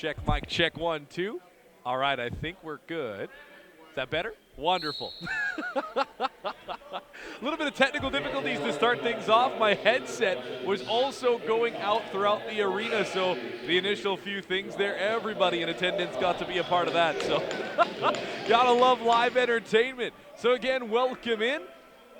Mic check 1, 2. All right, I think we're good. Is that better? Wonderful. A little bit of technical difficulties to start things off. My headset was also going out throughout the arena, so the initial few things there, everybody in attendance got to be a part of that. So gotta love live entertainment. So again, welcome in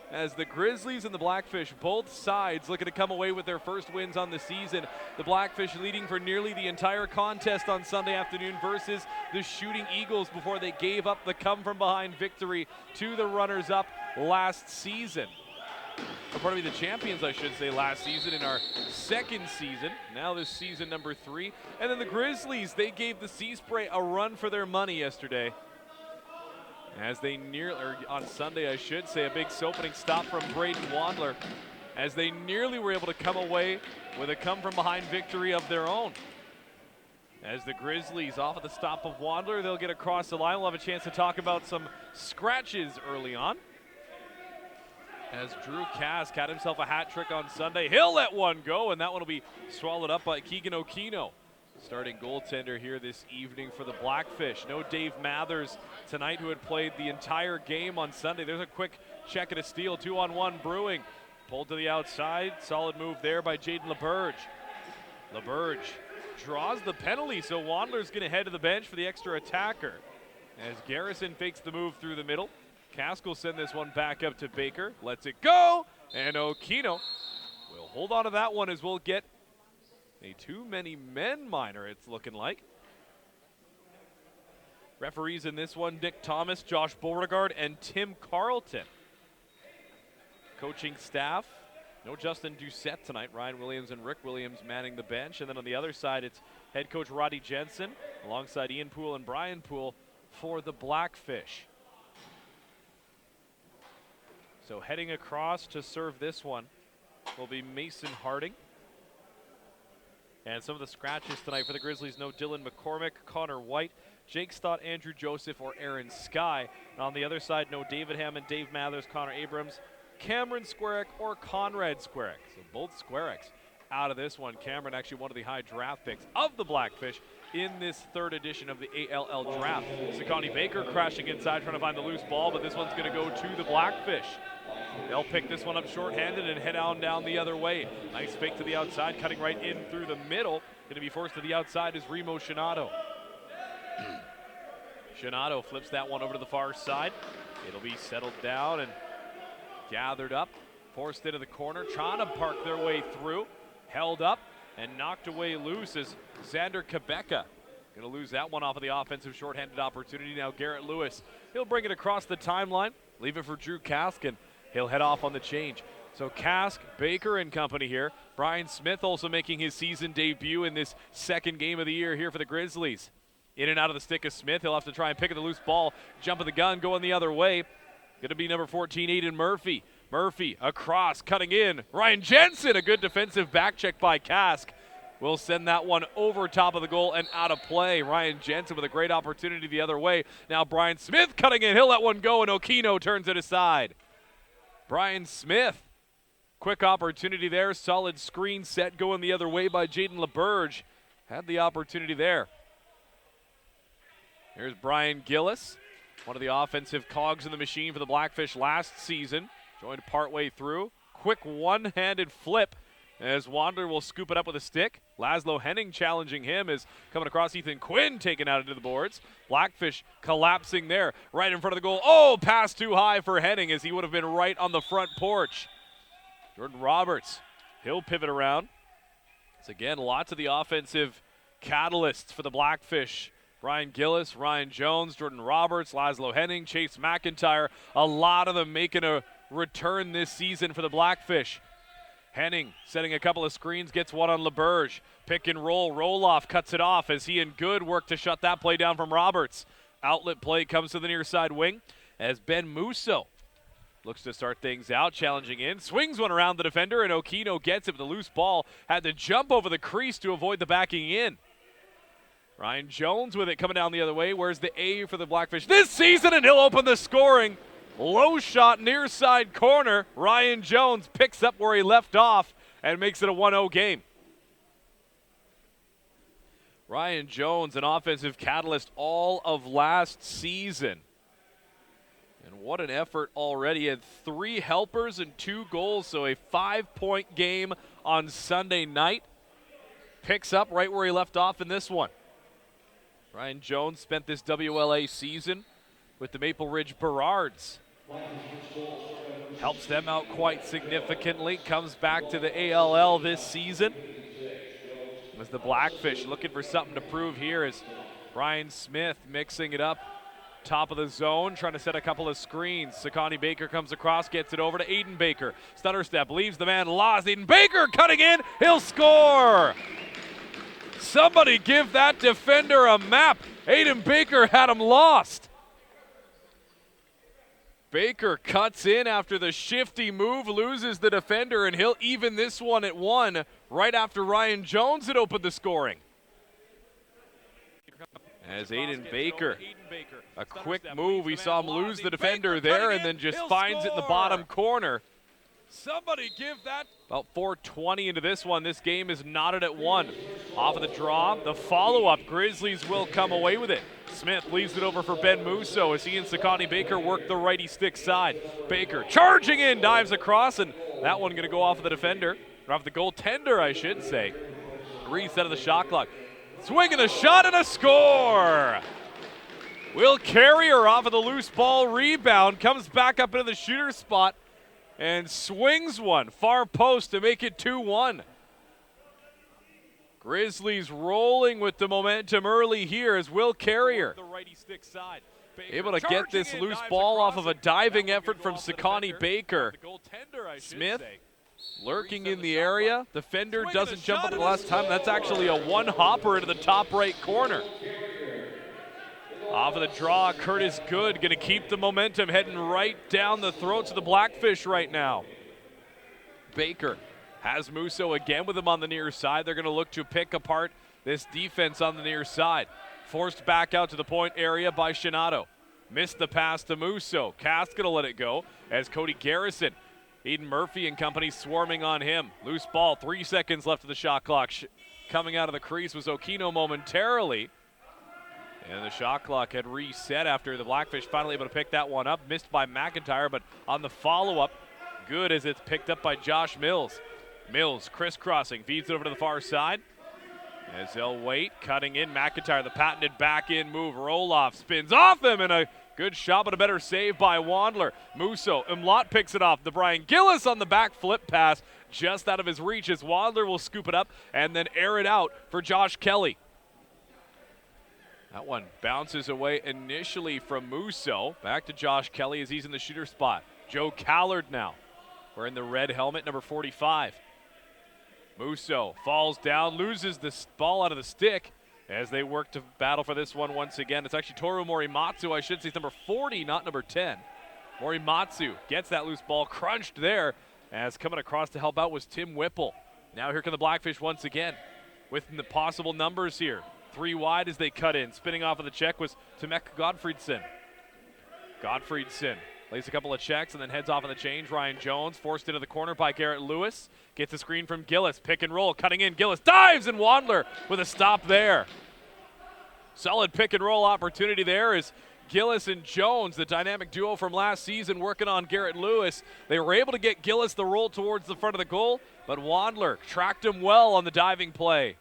as the Grizzlies and the Blackfish, both sides looking to come away with their first wins on the season. The Blackfish leading for nearly the entire contest on Sunday afternoon versus the Shooting Eagles before they gave up the come-from-behind victory to the runners-up last season. Or pardon me, the champions, I should say, last season in our second season. Now this season number 3. And then the Grizzlies, they gave the Sea Spray a run for their money yesterday. As they on Sunday, I should say, a big opening stop from Braden Wandler, as they nearly were able to come away with a come-from-behind victory of their own. As the Grizzlies off at the stop of Wandler, they'll get across the line. We'll have a chance to talk about some scratches early on. As Drew Kask had himself a hat trick on Sunday, he'll let one go, and that one will be swallowed up by Keegan Okino. Starting goaltender here this evening for the Blackfish. No Dave Mathers tonight, who had played the entire game on Sunday. There's a quick check and a steal, 2-on-1 brewing. Pulled to the outside, solid move there by Jaden LaBerge. LaBerge draws the penalty, so Wandler's gonna head to the bench for the extra attacker. As Garrison fakes the move through the middle. Kask will send this one back up to Baker, lets it go, and Okino will hold on to that one as we'll get a too many men minor, it's looking like. Referees in this one, Nick Thomas, Josh Beauregard, and Tim Carlton. Coaching staff, no Justin Doucette tonight. Ryan Williams and Rick Williams manning the bench. And then on the other side, it's head coach Roddy Jensen alongside Ian Poole and Brian Poole for the Blackfish. So heading across to serve this one will be Mason Harding. And some of the scratches tonight for the Grizzlies, no Dylan McCormick, Connor White, Jake Stott, Andrew Joseph, or Aaron Skye. And on the other side, no David Hammond, Dave Mathers, Connor Abrams, Cameron Squarick, or Conrad Squarick. So both Squaricks out of this one. Cameron actually one of the high draft picks of the Blackfish in this third edition of the ALL draft. Sakani Baker crashing inside trying to find the loose ball, but this one's going to go to the Blackfish. They'll pick this one up shorthanded and head on down the other way. Nice fake to the outside, cutting right in through the middle. Going to be forced to the outside is Remo Shinato. Shinato flips that one over to the far side. It'll be settled down and gathered up. Forced into the corner, trying to park their way through. Held up and knocked away loose as Xander Quebeca. Going to lose that one off of the offensive shorthanded opportunity. Now Garrett Lewis, he'll bring it across the timeline. Leave it for Drew Kask, and he'll head off on the change. So Kask, Baker and company here. Brian Smith also making his season debut in this second game of the year here for the Grizzlies. In and out of the stick of Smith. He'll have to try and pick at the loose ball. Jump of the gun, going the other way. Going to be number 14, Aiden Murphy. Murphy across, cutting in. Ryan Jensen, a good defensive back check by Kask. Will send that one over top of the goal and out of play. Ryan Jensen with a great opportunity the other way. Now Brian Smith cutting in. He'll let one go, and Okino turns it aside. Brian Smith, quick opportunity there. Solid screen set going the other way by Jaden LaBerge. Had the opportunity there. Here's Brian Gillis, one of the offensive cogs in the machine for the Blackfish last season. Joined partway through. Quick one-handed flip as Wander will scoop it up with a stick. Laszlo Henning challenging him is coming across. Ethan Quinn taken out into the boards. Blackfish collapsing there right in front of the goal. Oh, pass too high for Henning as he would have been right on the front porch. Jordan Roberts, he'll pivot around. So again, lots of the offensive catalysts for the Blackfish. Brian Gillis, Ryan Jones, Jordan Roberts, Laszlo Henning, Chase McIntyre. A lot of them making a return this season for the Blackfish. Henning setting a couple of screens, gets one on LaBerge. Pick and roll, roll-off, cuts it off as he and Good work to shut that play down from Roberts. Outlet play comes to the near side wing as Ben Musso looks to start things out, challenging in. Swings one around the defender, and Okino gets it with the loose ball. Had to jump over the crease to avoid the backing in. Ryan Jones with it coming down the other way. Where's the A for the Blackfish this season, and he'll open the scoring. Low shot near side corner. Ryan Jones picks up where he left off and makes it a 1-0 game. Ryan Jones, an offensive catalyst all of last season. And what an effort already. He had 3 helpers and 2 goals, so a 5-point game on Sunday night. Picks up right where he left off in this one. Ryan Jones spent this WLA season with the Maple Ridge Burrards. Helps them out quite significantly. Comes back to the ALL this season. As the Blackfish looking for something to prove here as Ryan Smith mixing it up. Top of the zone, trying to set a couple of screens. Sakani Baker comes across, gets it over to Aiden Baker. Stutter step, leaves the man lost. Aiden Baker cutting in, he'll score! Somebody give that defender a map. Aiden Baker had him lost. Baker cuts in after the shifty move, loses the defender, and he'll even this one at 1 right after Ryan Jones had opened the scoring. As Aiden Baker, a quick move, we saw him lose the defender there and then just finds it in the bottom corner. Somebody give that. About 4:20 into this one. This game is knotted at 1. Off of the draw, the follow-up. Grizzlies will come away with it. Smith leaves it over for Ben Musso as he and Sakani Baker work the righty stick side. Baker charging in, dives across, and that one going to go off of the defender, or off the goaltender, I should say. Reset of the shot clock. Swinging a shot and a score! Will Carrier off of the loose ball rebound, comes back up into the shooter spot, and swings one far post to make it 2-1. Grizzlies rolling with the momentum early here as Will Carrier able to get this loose ball off of a diving effort from Sakani Baker. Smith lurking in the area. Defender doesn't jump up the last time. That's actually a one-hopper into the top right corner. Off of the draw, Curtis Good going to keep the momentum, heading right down the throats of the Blackfish right now. Baker has Musso again with him on the near side. They're going to look to pick apart this defense on the near side. Forced back out to the point area by Shinato. Missed the pass to Musso. Cast going to let it go as Cody Garrison, Eden Murphy and company swarming on him. Loose ball, 3 seconds left of the shot clock. Coming out of the crease was Okino momentarily. And the shot clock had reset after the Blackfish finally able to pick that one up. Missed by McIntyre, but on the follow-up, good as it's picked up by Josh Mills. Mills crisscrossing, feeds it over to the far side. As they'll wait, cutting in, McIntyre, the patented back-in move. Roll-off, spins off him, and a good shot, but a better save by Wandler. Musso, Umlaut picks it off. The Brian Gillis on the back flip pass, just out of his reach as Wandler will scoop it up and then air it out for Josh Kelly. That one bounces away initially from Musso. Back to Josh Kelly as he's in the shooter spot. Joe Callard now wearing the red helmet, number 45. Musso falls down, loses the ball out of the stick as they work to battle for this one once again. It's actually Toru Morimatsu, I should say. It's number 40, not number 10. Morimatsu gets that loose ball, crunched there, as coming across to help out was Tim Whipple. Now here come the Blackfish once again with the possible numbers here. 3 wide as they cut in. Spinning off of the check was Tomek Godfriedson. Godfriedson lays a couple of checks and then heads off on the change. Ryan Jones forced into the corner by Garrett Lewis. Gets a screen from Gillis. Pick and roll. Cutting in. Gillis dives, and Wandler with a stop there. Solid pick and roll opportunity there as Gillis and Jones, the dynamic duo from last season, working on Garrett Lewis. They were able to get Gillis the roll towards the front of the goal, but Wandler tracked him well on the diving play.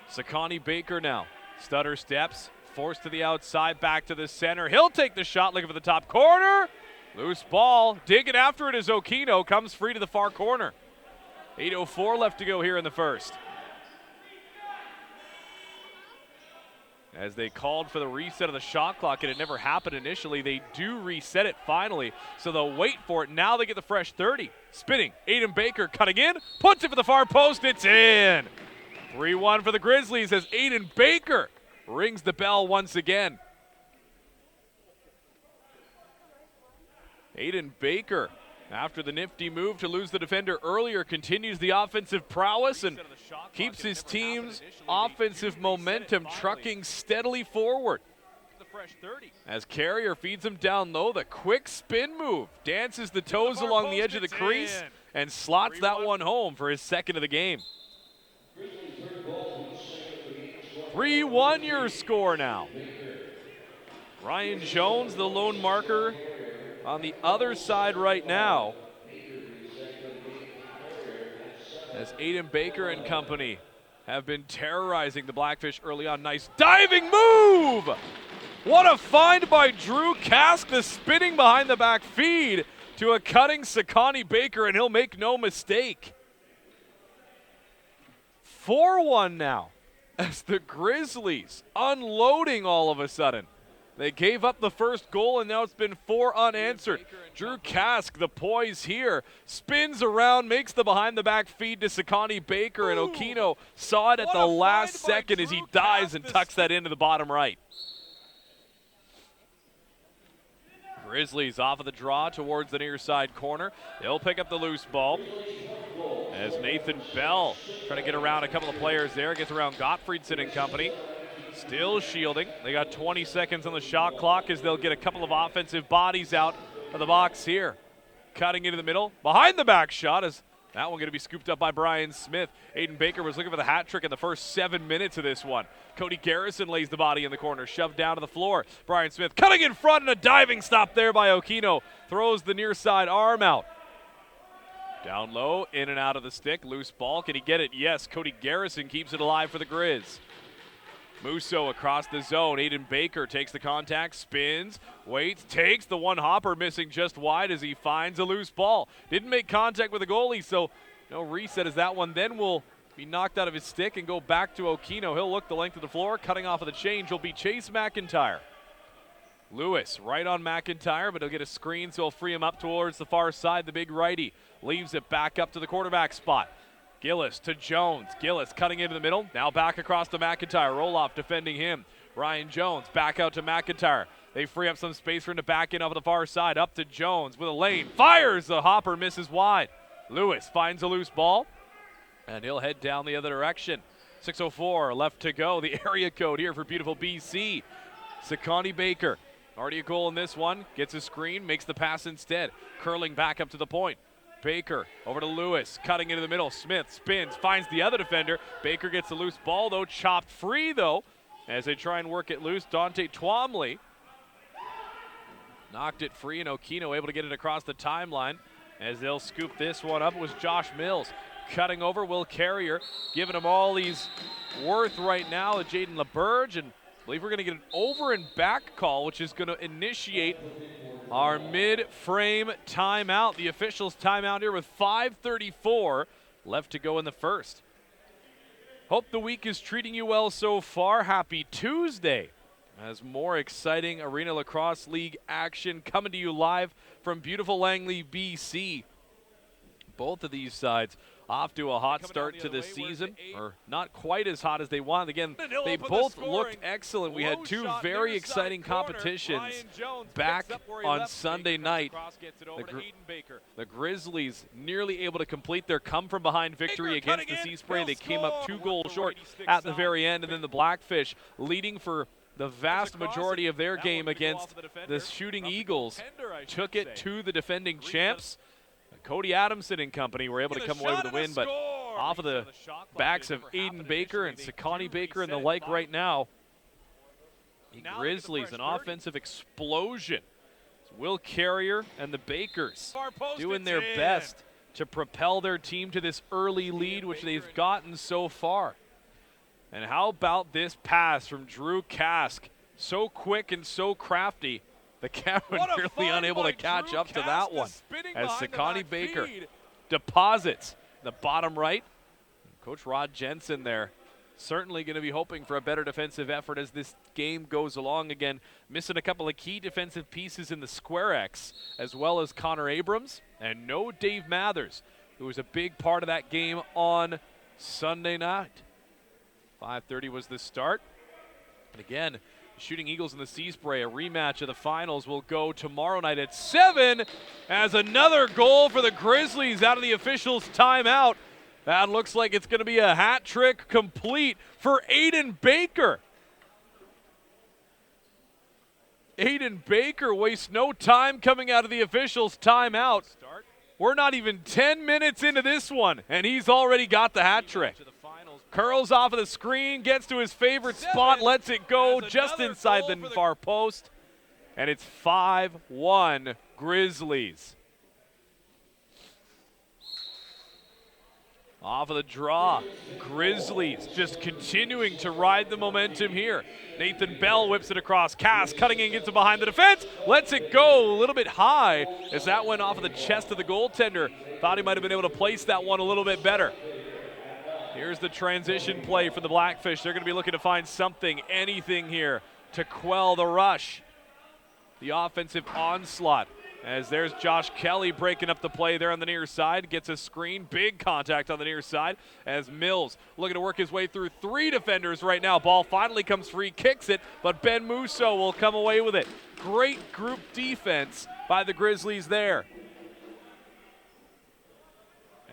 Sakani Baker now. Stutter steps, forced to the outside, back to the center. He'll take the shot, looking for the top corner. Loose ball, digging after it as Okino comes free to the far corner. 8:04 left to go here in the first. As they called for the reset of the shot clock, and it never happened initially, they do reset it finally, so they'll wait for it. Now they get the fresh 30. Spinning, Aiden Baker cutting in, puts it for the far post, it's in. 3-1 for the Grizzlies as Aiden Baker rings the bell once again. Aiden Baker, after the nifty move to lose the defender earlier, continues the offensive prowess and keeps his team's offensive momentum trucking steadily forward. As Carrier feeds him down low, the quick spin move, dances the toes along the edge of the crease and slots that one home for his second of the game. 3-1 your score now. Ryan Jones, the lone marker on the other side right now, as Aiden Baker and company have been terrorizing the Blackfish early on. Nice diving move! What a find by Drew Kask, the spinning behind the back feed to a cutting Sakani Baker, and he'll make no mistake. 4-1 now, as the Grizzlies unloading all of a sudden. They gave up the first goal, and now it's been 4 unanswered. Drew Kask, the poise here, spins around, makes the behind-the-back feed to Sakani Baker, and Okino saw it at the last second as he dives and tucks that into the bottom right. Grizzlies off of the draw towards the near side corner. They'll pick up the loose ball as Nathan Bell trying to get around a couple of players there. Gets around Gottfriedson and company. Still shielding. They got 20 seconds on the shot clock as they'll get a couple of offensive bodies out of the box here. Cutting into the middle. Behind the back shot is that one going to be scooped up by Brian Smith. Aiden Baker was looking for the hat trick in the first 7 minutes of this one. Cody Garrison lays the body in the corner, shoved down to the floor. Brian Smith cutting in front, and a diving stop there by Okino. Throws the near side arm out. Down low, in and out of the stick. Loose ball. Can he get it? Yes. Cody Garrison keeps it alive for the Grizz. Musso across the zone. Aiden Baker takes the contact, spins, waits, takes the one hopper, missing just wide as he finds a loose ball. Didn't make contact with the goalie, so no reset as that one then will be knocked out of his stick and go back to Okino. He'll look the length of the floor. Cutting off of the change will be Chase McIntyre. Lewis right on McIntyre, but he'll get a screen, so he'll free him up towards the far side. The big righty leaves it back up to the quarterback spot. Gillis to Jones. Gillis cutting into the middle. Now back across to McIntyre. Roloff defending him. Ryan Jones back out to McIntyre. They free up some space for him to back in off the far side. Up to Jones with a lane. Fires the hopper, misses wide. Lewis finds a loose ball, and he'll head down the other direction. 6:04 left to go. The area code here for beautiful BC. Sakani Baker. Already a goal in this one. Gets a screen, makes the pass instead. Curling back up to the point. Baker over to Lewis, cutting into the middle. Smith spins, finds the other defender. Baker gets the loose ball, though, chopped free, though, as they try and work it loose. Dante Twomley knocked it free, and Okino able to get it across the timeline as they'll scoop this one up. It was Josh Mills cutting over. Will Carrier giving him all he's worth right now to Jaden LaBerge, and I believe we're going to get an over and back call, which is going to initiate our mid-frame timeout. The officials timeout here with 5:34 left to go in the first. Hope the week is treating you well so far. Happy Tuesday, as more exciting Arena Lacrosse League action coming to you live from beautiful Langley, BC. Both of these sides off to a hot start to the season, or not quite as hot as they wanted. Again, they both looked excellent. We had two very exciting competitions back on Sunday night. The Grizzlies nearly able to complete their come-from-behind victory against the Sea Spray. They came up 2 goals short at the very end, and then the Blackfish leading for the vast majority of their game against the Shooting Eagles took it to the defending champs. Cody Adamson and company were able to come away with the win, but off of the backs of Aiden Baker and Sakani Baker and the like right now, the Grizzlies, an offensive explosion. It's Will Carrier and the Bakers doing their best to propel their team to this early lead, which they've gotten so far. And how about this pass from Drew Kask? So quick and so crafty. The camera nearly unable to catch up to that one as Sakani Baker deposits the bottom right. Coach Rod Jensen there certainly going to be hoping for a better defensive effort as this game goes along. Again, missing a couple of key defensive pieces in the square X, as well as Connor Abrams and no Dave Mathers, who was a big part of that game on Sunday night. 5:30 was the start. And again, Shooting Eagles and the Sea Spray, a rematch of the finals, will go tomorrow night at 7 as another goal for the Grizzlies out of the officials' timeout. That looks like it's going to be a hat trick complete for Aiden Baker. Aiden Baker wastes no time coming out of the officials' timeout. We're not even 10 minutes into this one, and he's already got the hat trick. Curls off of the screen, gets to his favorite spot, lets it go just inside the far post. And it's 5-1 Grizzlies. Off of the draw, Grizzlies just continuing to ride the momentum here. Nathan Bell whips it across. Cass cutting in, gets it behind the defense, lets it go a little bit high as that went off of the chest of the goaltender. Thought he might have been able to place that one a little bit better. Here's the transition play for the Blackfish. They're going to be looking to find something, anything here to quell the rush. The offensive onslaught. As there's Josh Kelly breaking up the play there on the near side. Gets a screen. Big contact on the near side as Mills looking to work his way through 3 defenders right now. Ball finally comes free, kicks it, but Ben Musso will come away with it. Great group defense by the Grizzlies there.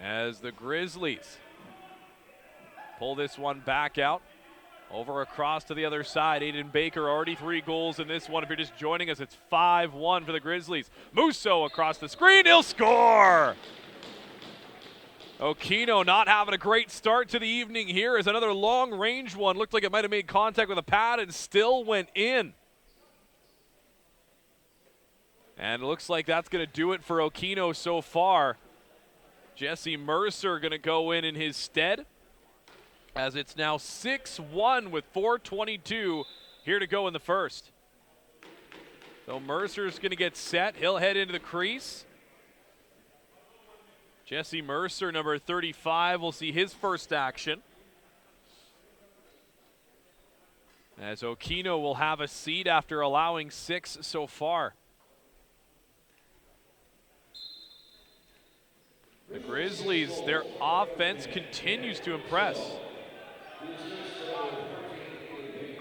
As the Grizzlies pull this one back out. Over across to the other side, Aiden Baker, already 3 goals in this one. If you're just joining us, it's 5-1 for the Grizzlies. Musso across the screen, he'll score! Okino not having a great start to the evening here as another long-range one. Looked like it might have made contact with a pad and still went in. And it looks like that's going to do it for Okino so far. Jesse Mercer going to go in his stead, as it's now 6-1 with 4:22 here to go in the first. So Mercer's going to get set. He'll head into the crease. Jesse Mercer, number 35, will see his first action. As Okino will have a seat after allowing 6 so far. The Grizzlies, their offense continues to impress.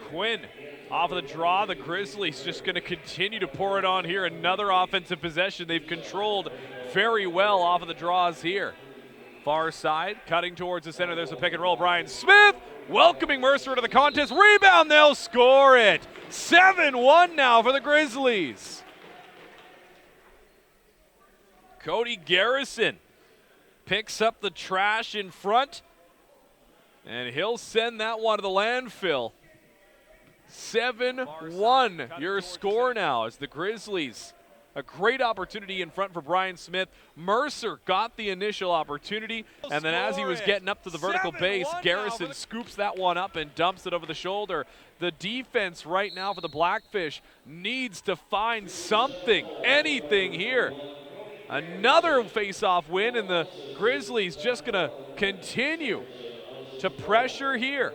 Quinn off of the draw. The Grizzlies just going to continue to pour it on here. Another offensive possession. They've controlled very well off of the draws here. Far side, cutting towards the center. There's a pick and roll. Brian Smith welcoming Mercer to the contest. Rebound, they'll score it. 7-1 now for the Grizzlies. Cody Garrison picks up the trash in front, and he'll send that one to the landfill. 7-1 your score now as the Grizzlies. A great opportunity in front for Brian Smith. Mercer got the initial opportunity, and then as he was getting up to the vertical base, Garrison scoops that one up and dumps it over the shoulder. The defense right now for the Blackfish needs to find something, anything here. Another face-off win, and the Grizzlies just going to continue to pressure here.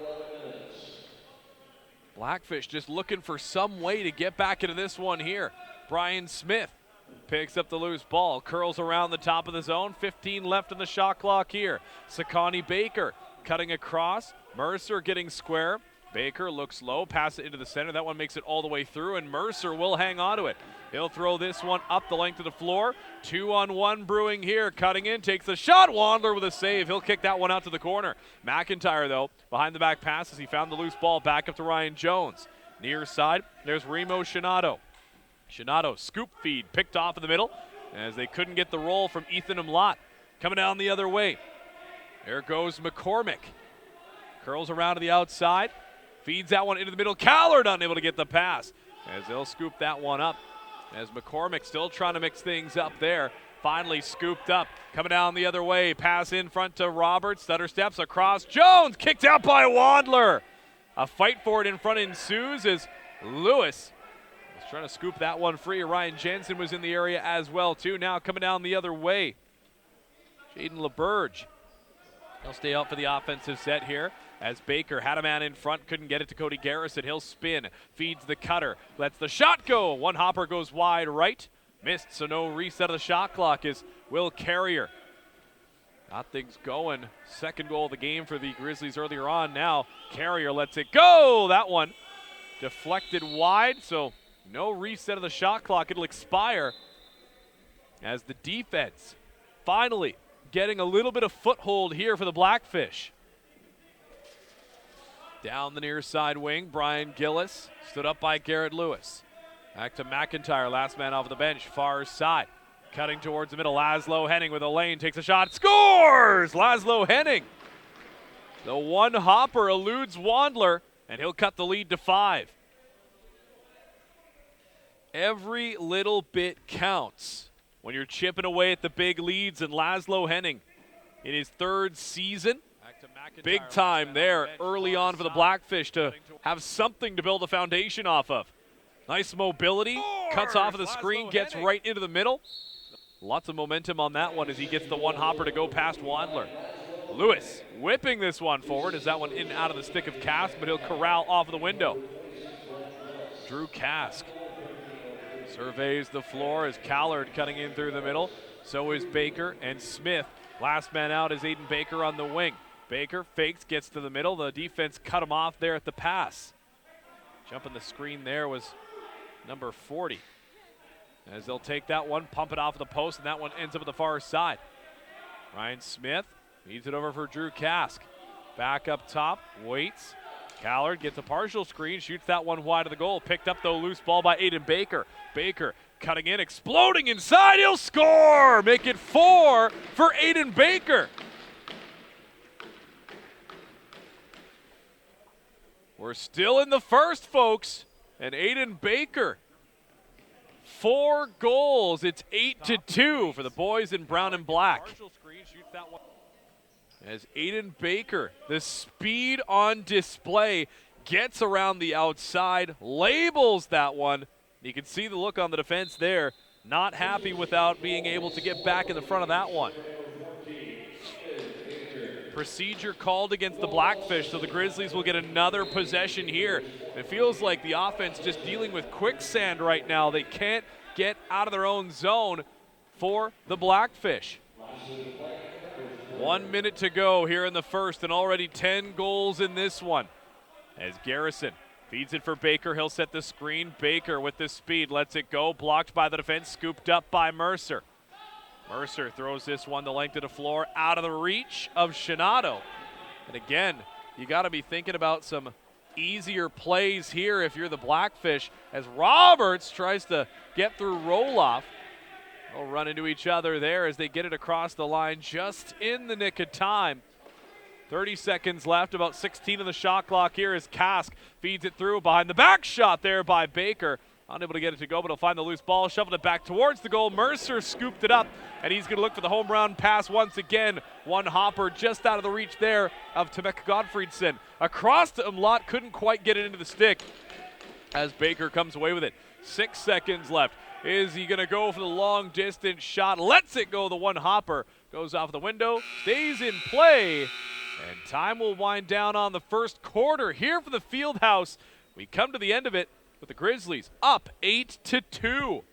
Blackfish just looking for some way to get back into this one here. Brian Smith picks up the loose ball, curls around the top of the zone. 15 left on the shot clock here. Sakani Baker cutting across. Mercer getting square. Baker looks low, pass it into the center. That one makes it all the way through, and Mercer will hang on to it. He'll throw this one up the length of the floor. 2-on-1 brewing here. Cutting in, takes the shot. Wandler with a save. He'll kick that one out to the corner. McIntyre, though, behind the back pass as he found the loose ball back up to Ryan Jones. Near side, there's Remo Shinato. Shinato, scoop feed, picked off in the middle as they couldn't get the roll from Ethan Umlaut. Coming down the other way. There goes McCormick. Curls around to the outside. Feeds that one into the middle. Callard unable to get the pass as they'll scoop that one up. As McCormick still trying to mix things up there. Finally scooped up. Coming down the other way. Pass in front to Roberts. Stutter steps across. Jones kicked out by Wandler. A fight for it in front ensues as Lewis was trying to scoop that one free. Ryan Jensen was in the area as well too. Now coming down the other way. Jaden LeBurge. He'll stay out for the offensive set here. As Baker had a man in front, couldn't get it to Cody Garrison. He'll spin, feeds the cutter, lets the shot go. One hopper goes wide right. Missed, so no reset of the shot clock is Will Carrier. Got things going. Second goal of the game for the Grizzlies earlier on. Now Carrier lets it go. That one deflected wide, so no reset of the shot clock. It'll expire as the defense finally getting a little bit of foothold here for the Blackfish. Down the near side wing, Brian Gillis stood up by Garrett Lewis. Back to McIntyre, last man off the bench, far side. Cutting towards the middle, Laszlo Henning with a lane, takes a shot, scores! Laszlo Henning The one hopper eludes Wandler, and he'll cut the lead to 5. Every little bit counts when you're chipping away at the big leads, and Laszlo Henning in his 3rd season. Big time there early on for the Blackfish to have something to build a foundation off of. Nice mobility, cuts off of the screen, gets right into the middle. Lots of momentum on that one as he gets the one hopper to go past Wandler. Lewis whipping this one forward as that one in and out of the stick of Kask, but he'll corral off of the window. Drew Kask surveys the floor as Callard cutting in through the middle. So is Baker and Smith. Last man out is Aiden Baker on the wing. Baker fakes, gets to the middle. The defense cut him off there at the pass. Jumping the screen there was number 40. As they'll take that one, pump it off of the post, and that one ends up at the far side. Ryan Smith feeds it over for Drew Kask. Back up top, waits. Callard gets a partial screen, shoots that one wide of the goal. Picked up, though, loose ball by Aiden Baker. Baker cutting in, exploding inside, he'll score! Make it 4 for Aiden Baker. We're still in the first, folks, and Aiden Baker, 4 goals. It's 8-2 for the boys in brown and black. As Aiden Baker, the speed on display, gets around the outside, labels that one. You can see the look on the defense there. Not happy without being able to get back in the front of that one. Procedure called against the Blackfish, so the Grizzlies will get another possession here. It feels like the offense just dealing with quicksand right now. They can't get out of their own zone for the Blackfish. 1 minute to go here in the first, and already 10 goals in this one. As Garrison feeds it for Baker, he'll set the screen. Baker with the speed, lets it go, blocked by the defense, scooped up by Mercer. Mercer throws this one the length of the floor, out of the reach of Shinato. And again, you got to be thinking about some easier plays here if you're the Blackfish, as Roberts tries to get through Roloff. They'll run into each other there as they get it across the line just in the nick of time. 30 seconds left, about 16 on the shot clock here as Kask feeds it through behind the back shot there by Baker. Unable to get it to go, but he'll find the loose ball, shoveled it back towards the goal. Mercer scooped it up, and he's going to look for the home run pass once again. One hopper just out of the reach there of Temeka Gottfriedson. Across to Umlaut, couldn't quite get it into the stick as Baker comes away with it. 6 seconds left. Is he going to go for the long distance shot? Lets it go, the one hopper. Goes off the window, stays in play, and time will wind down on the first quarter here for the Fieldhouse. We come to the end of it with the Grizzlies up 8-2.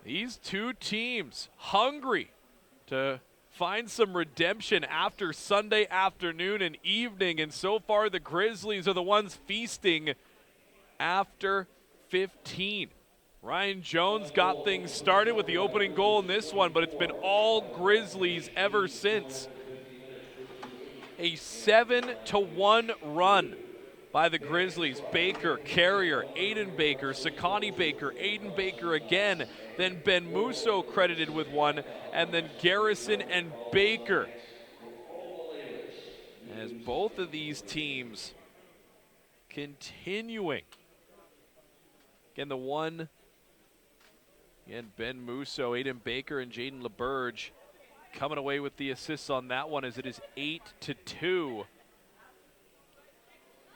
These two teams hungry to find some redemption after Sunday afternoon and evening, and so far the Grizzlies are the ones feasting after 15. Ryan Jones got things started with the opening goal in this one, but it's been all Grizzlies ever since. A 7-1 run by the Grizzlies. Baker, Carrier, Aiden Baker, Sakani Baker, Aiden Baker again, then Ben Musso credited with one, and then Garrison and Baker. As both of these teams continuing. Again, the one, again, Ben Musso, Aiden Baker, and Jaden LeBurge coming away with the assists on that one as it is 8-2.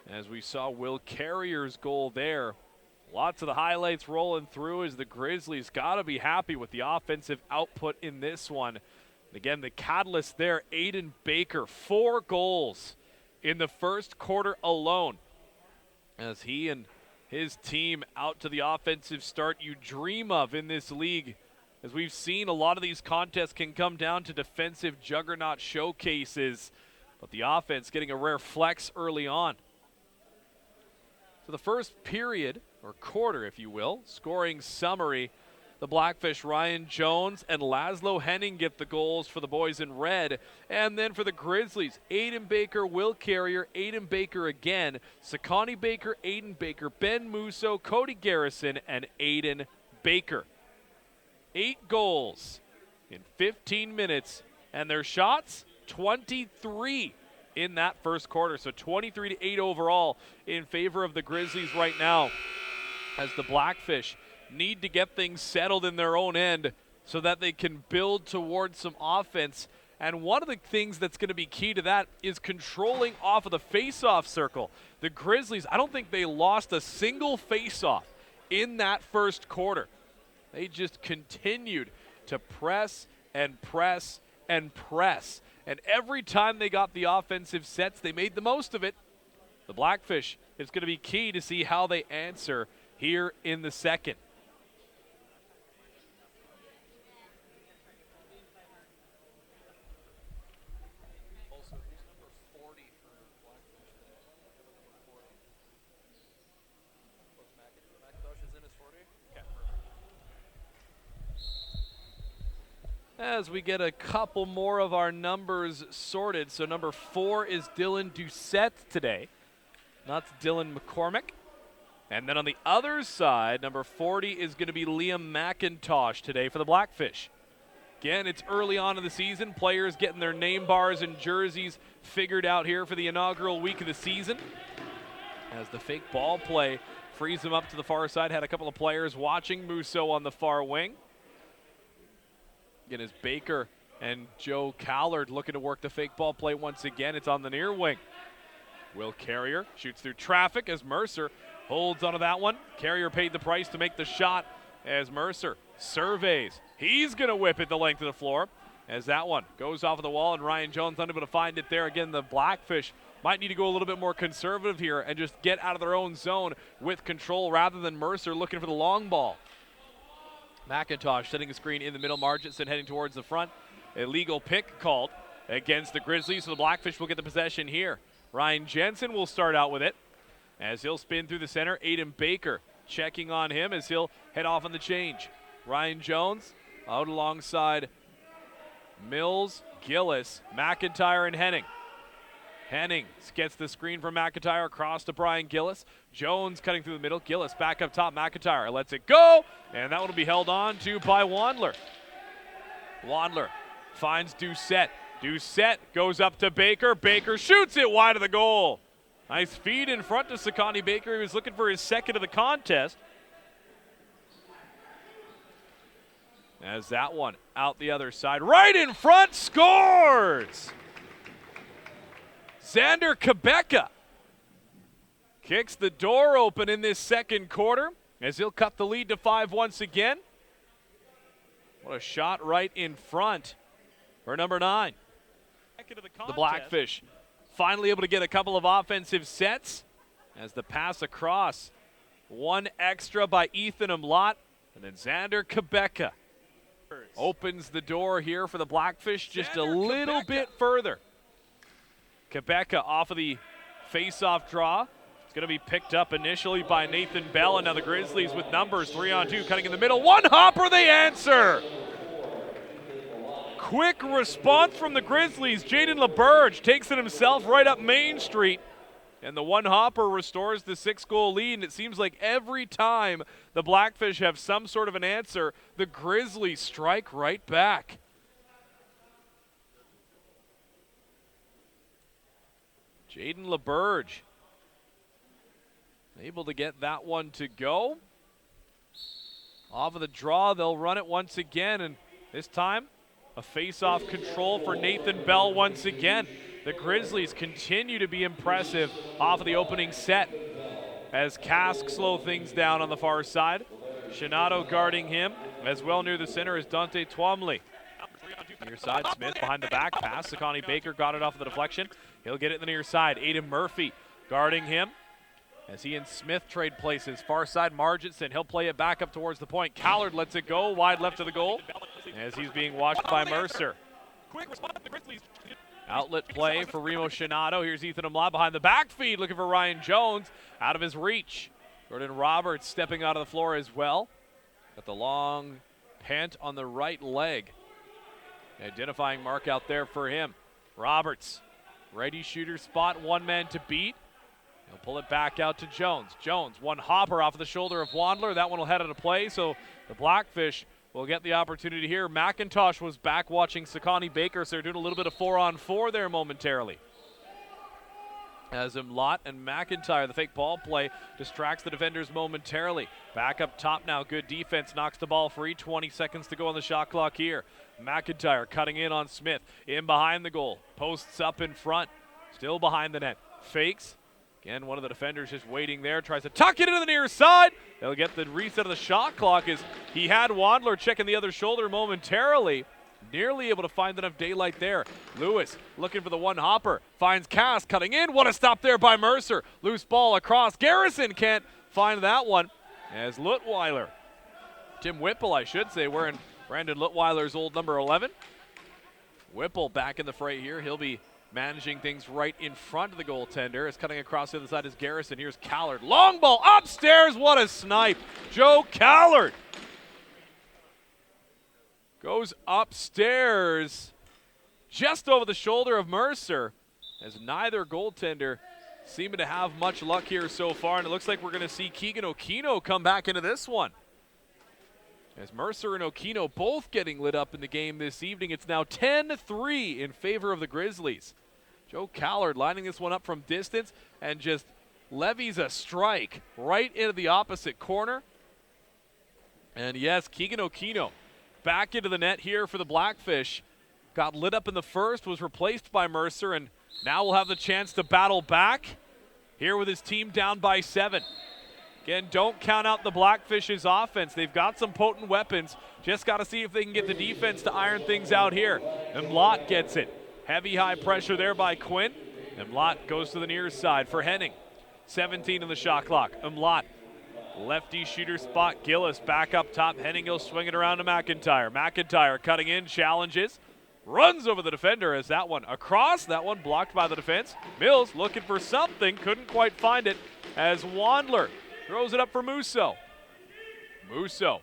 As we saw Will Carrier's goal there. Lots of the highlights rolling through as the Grizzlies got to be happy with the offensive output in this one. And again, the catalyst there, Aiden Baker, 4 goals in the first quarter alone. As he and his team out to the offensive start you dream of in this league. As we've seen, a lot of these contests can come down to defensive juggernaut showcases, but the offense getting a rare flex early on. So the first period, or quarter if you will, scoring summary, the Blackfish, Ryan Jones and Laszlo Henning get the goals for the boys in red. And then for the Grizzlies, Aiden Baker, Will Carrier, Aiden Baker again, Sakani Baker, Aiden Baker, Ben Musso, Cody Garrison, and Aiden Baker. 8 goals in 15 minutes, and their shots 23 in that first quarter. So 23-8 overall in favor of the Grizzlies right now, as the Blackfish need to get things settled in their own end so that they can build towards some offense. And one of the things that's going to be key to that is controlling off of the face-off circle. The Grizzlies, I don't think they lost a single face-off in that first quarter. They just continued to press and press and press. And every time they got the offensive sets, they made the most of it. The Blackfish, is going to be key to see how they answer here in the second. As we get a couple more of our numbers sorted. So number 4 is Dylan Doucette today. That's Dylan McCormick. And then on the other side, number 40 is going to be Liam McIntosh today for the Blackfish. Again, it's early on in the season. Players getting their name bars and jerseys figured out here for the inaugural week of the season. As the fake ball play frees them up to the far side. Had a couple of players watching Musso on the far wing. Again, is Baker and Joe Callard looking to work the fake ball play once again. It's on the near wing. Will Carrier shoots through traffic as Mercer holds onto that one. Carrier paid the price to make the shot as Mercer surveys. He's going to whip it the length of the floor as that one goes off of the wall, and Ryan Jones unable to find it there. Again, the Blackfish might need to go a little bit more conservative here and just get out of their own zone with control rather than Mercer looking for the long ball. McIntosh setting a screen in the middle. Marginson heading towards the front. Illegal pick called against the Grizzlies, so the Blackfish will get the possession here. Ryan Jensen will start out with it as he'll spin through the center. Aiden Baker checking on him as he'll head off on the change. Ryan Jones out alongside Mills, Gillis, McIntyre, and Henning. Henning gets the screen from McIntyre across to Brian Gillis. Jones cutting through the middle. Gillis back up top. McIntyre lets it go, and that one will be held on to by Wandler. Wandler finds Doucette. Doucette goes up to Baker. Baker shoots it wide of the goal. Nice feed in front to Sakani Baker. He was looking for his second of the contest. As that one out the other side. Right in front, scores! Xander Quebeca kicks the door open in this second quarter as he'll cut the lead to 5 once again. What a shot right in front for number 9. The Blackfish finally able to get a couple of offensive sets as the pass across. One extra by Ethan Umlaut, and then Xander Quebeca opens the door here for the Blackfish just a little bit further. Quebeca off of the face-off draw. It's going to be picked up initially by Nathan Bell, and now the Grizzlies with numbers 3-on-2 cutting in the middle. One hopper, they answer. Quick response from the Grizzlies. Jaden LaBerge takes it himself right up Main Street, and the one hopper restores the 6-goal lead. And it seems like every time the Blackfish have some sort of an answer, the Grizzlies strike right back. Jaden LaBerge able to get that one to go. Off of the draw, they'll run it once again, and this time a face-off control for Nathan Bell once again. The Grizzlies continue to be impressive off of the opening set as Kask slow things down on the far side. Shinato guarding him as well near the center is Dante Twomley. Near side, Smith behind the back pass. Sakani Baker got it off of the deflection. He'll get it in the near side. Aiden Murphy guarding him as he and Smith trade places. Far side, Marginson. He'll play it back up towards the point. Callard lets it go wide left of the goal as he's being watched by Mercer. Outlet play for Remo Shinato. Here's Ethan Umlaut behind the back feed looking for Ryan Jones out of his reach. Jordan Roberts stepping out of the floor as well. Got the long pant on the right leg. Identifying mark out there for him. Roberts, ready shooter spot, one man to beat. He'll pull it back out to Jones. Jones, one hopper off of the shoulder of Wandler. That one will head out of play, so the Blackfish will get the opportunity here. McIntosh was back watching Sakani Baker, so they're doing a little bit of 4-on-4 there momentarily. As Mlot and McIntyre, the fake ball play, distracts the defenders momentarily. Back up top now, good defense, knocks the ball free. 20 seconds to go on the shot clock here. McIntyre cutting in on Smith, in behind the goal, posts up in front, still behind the net, fakes. Again, one of the defenders just waiting there, tries to tuck it into the near side. They'll get the reset of the shot clock as he had Wandler checking the other shoulder momentarily. Nearly able to find enough daylight there. Lewis looking for the one hopper. Finds Cass cutting in. What a stop there by Mercer. Loose ball across. Garrison can't find that one as Luttweiler. Tim Whipple, I should say, wearing Brandon Luttweiler's old number 11. Whipple back in the fray here. He'll be managing things right in front of the goaltender. As cutting across the other side is Garrison. Here's Callard. Long ball upstairs. What a snipe. Joe Callard goes upstairs just over the shoulder of Mercer, as neither goaltender seeming to have much luck here so far, and it looks like we're going to see Keegan Okino come back into this one. As Mercer and Okino both getting lit up in the game this evening, it's now 10-3 in favor of the Grizzlies. Joe Callard lining this one up from distance and just levies a strike right into the opposite corner. And yes, Keegan Okino back into the net here for the Blackfish. Got lit up in the first, was replaced by Mercer, and now will have the chance to battle back here with his team down by 7. Again, don't count out the Blackfish's offense. They've got some potent weapons. Just got to see if they can get the defense to iron things out here. And Mlot gets it. Heavy high pressure there by Quinn. And Mlot goes to the near side for Henning. 17 in the shot clock. Mlot. Lefty shooter spot. Gillis back up top. Henning will swing it around to McIntyre. McIntyre cutting in, challenges. Runs over the defender as that one across. That one blocked by the defense. Mills looking for something. Couldn't quite find it as Wandler throws it up for Musso. Musso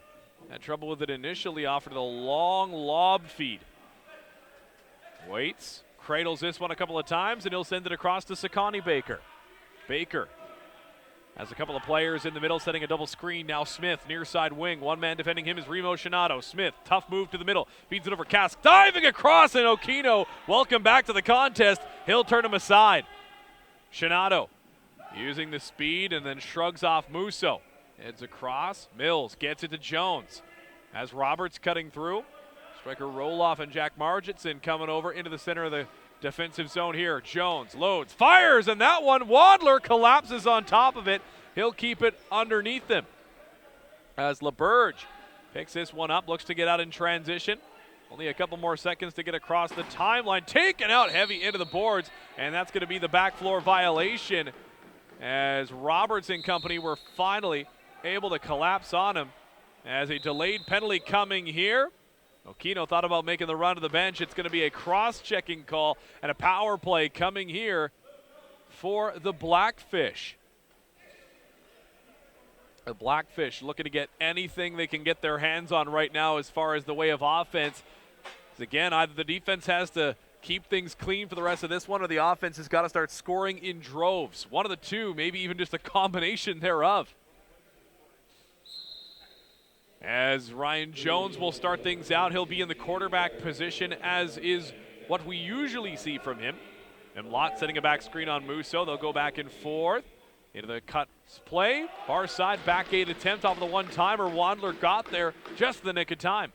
had trouble with it initially, offered a long lob feed. Waits, cradles this one a couple of times, and he'll send it across to Sakani Baker. Baker has a couple of players in the middle setting a double screen. Now Smith, near side wing. One man defending him is Remo Shinato. Smith, tough move to the middle. Feeds it over Cask. Diving across, and Okino, welcome back to the contest. He'll turn him aside. Shinato using the speed and then shrugs off Musso. Heads across. Mills gets it to Jones. As Roberts cutting through. Striker Roloff and Jack Margitson coming over into the center of the defensive zone here. Jones loads, fires, and that one, Wadler collapses on top of it. He'll keep it underneath him. As LaBerge picks this one up, looks to get out in transition. Only a couple more seconds to get across the timeline. Taken out heavy into the boards, and that's going to be the back floor violation. As Roberts and company were finally able to collapse on him. As a delayed penalty coming here. Okino thought about making the run to the bench. It's going to be a cross-checking call and a power play coming here for the Blackfish. The Blackfish looking to get anything they can get their hands on right now as far as the way of offense. Again, either the defense has to keep things clean for the rest of this one, or the offense has got to start scoring in droves. One of the two, maybe even just a combination thereof. As Ryan Jones will start things out, he'll be in the quarterback position, as is what we usually see from him. And Mlot setting a back screen on Musso. They'll go back and forth into the cuts play. Far side, back gate attempt off of the one-timer. Wandler got there just the nick of time.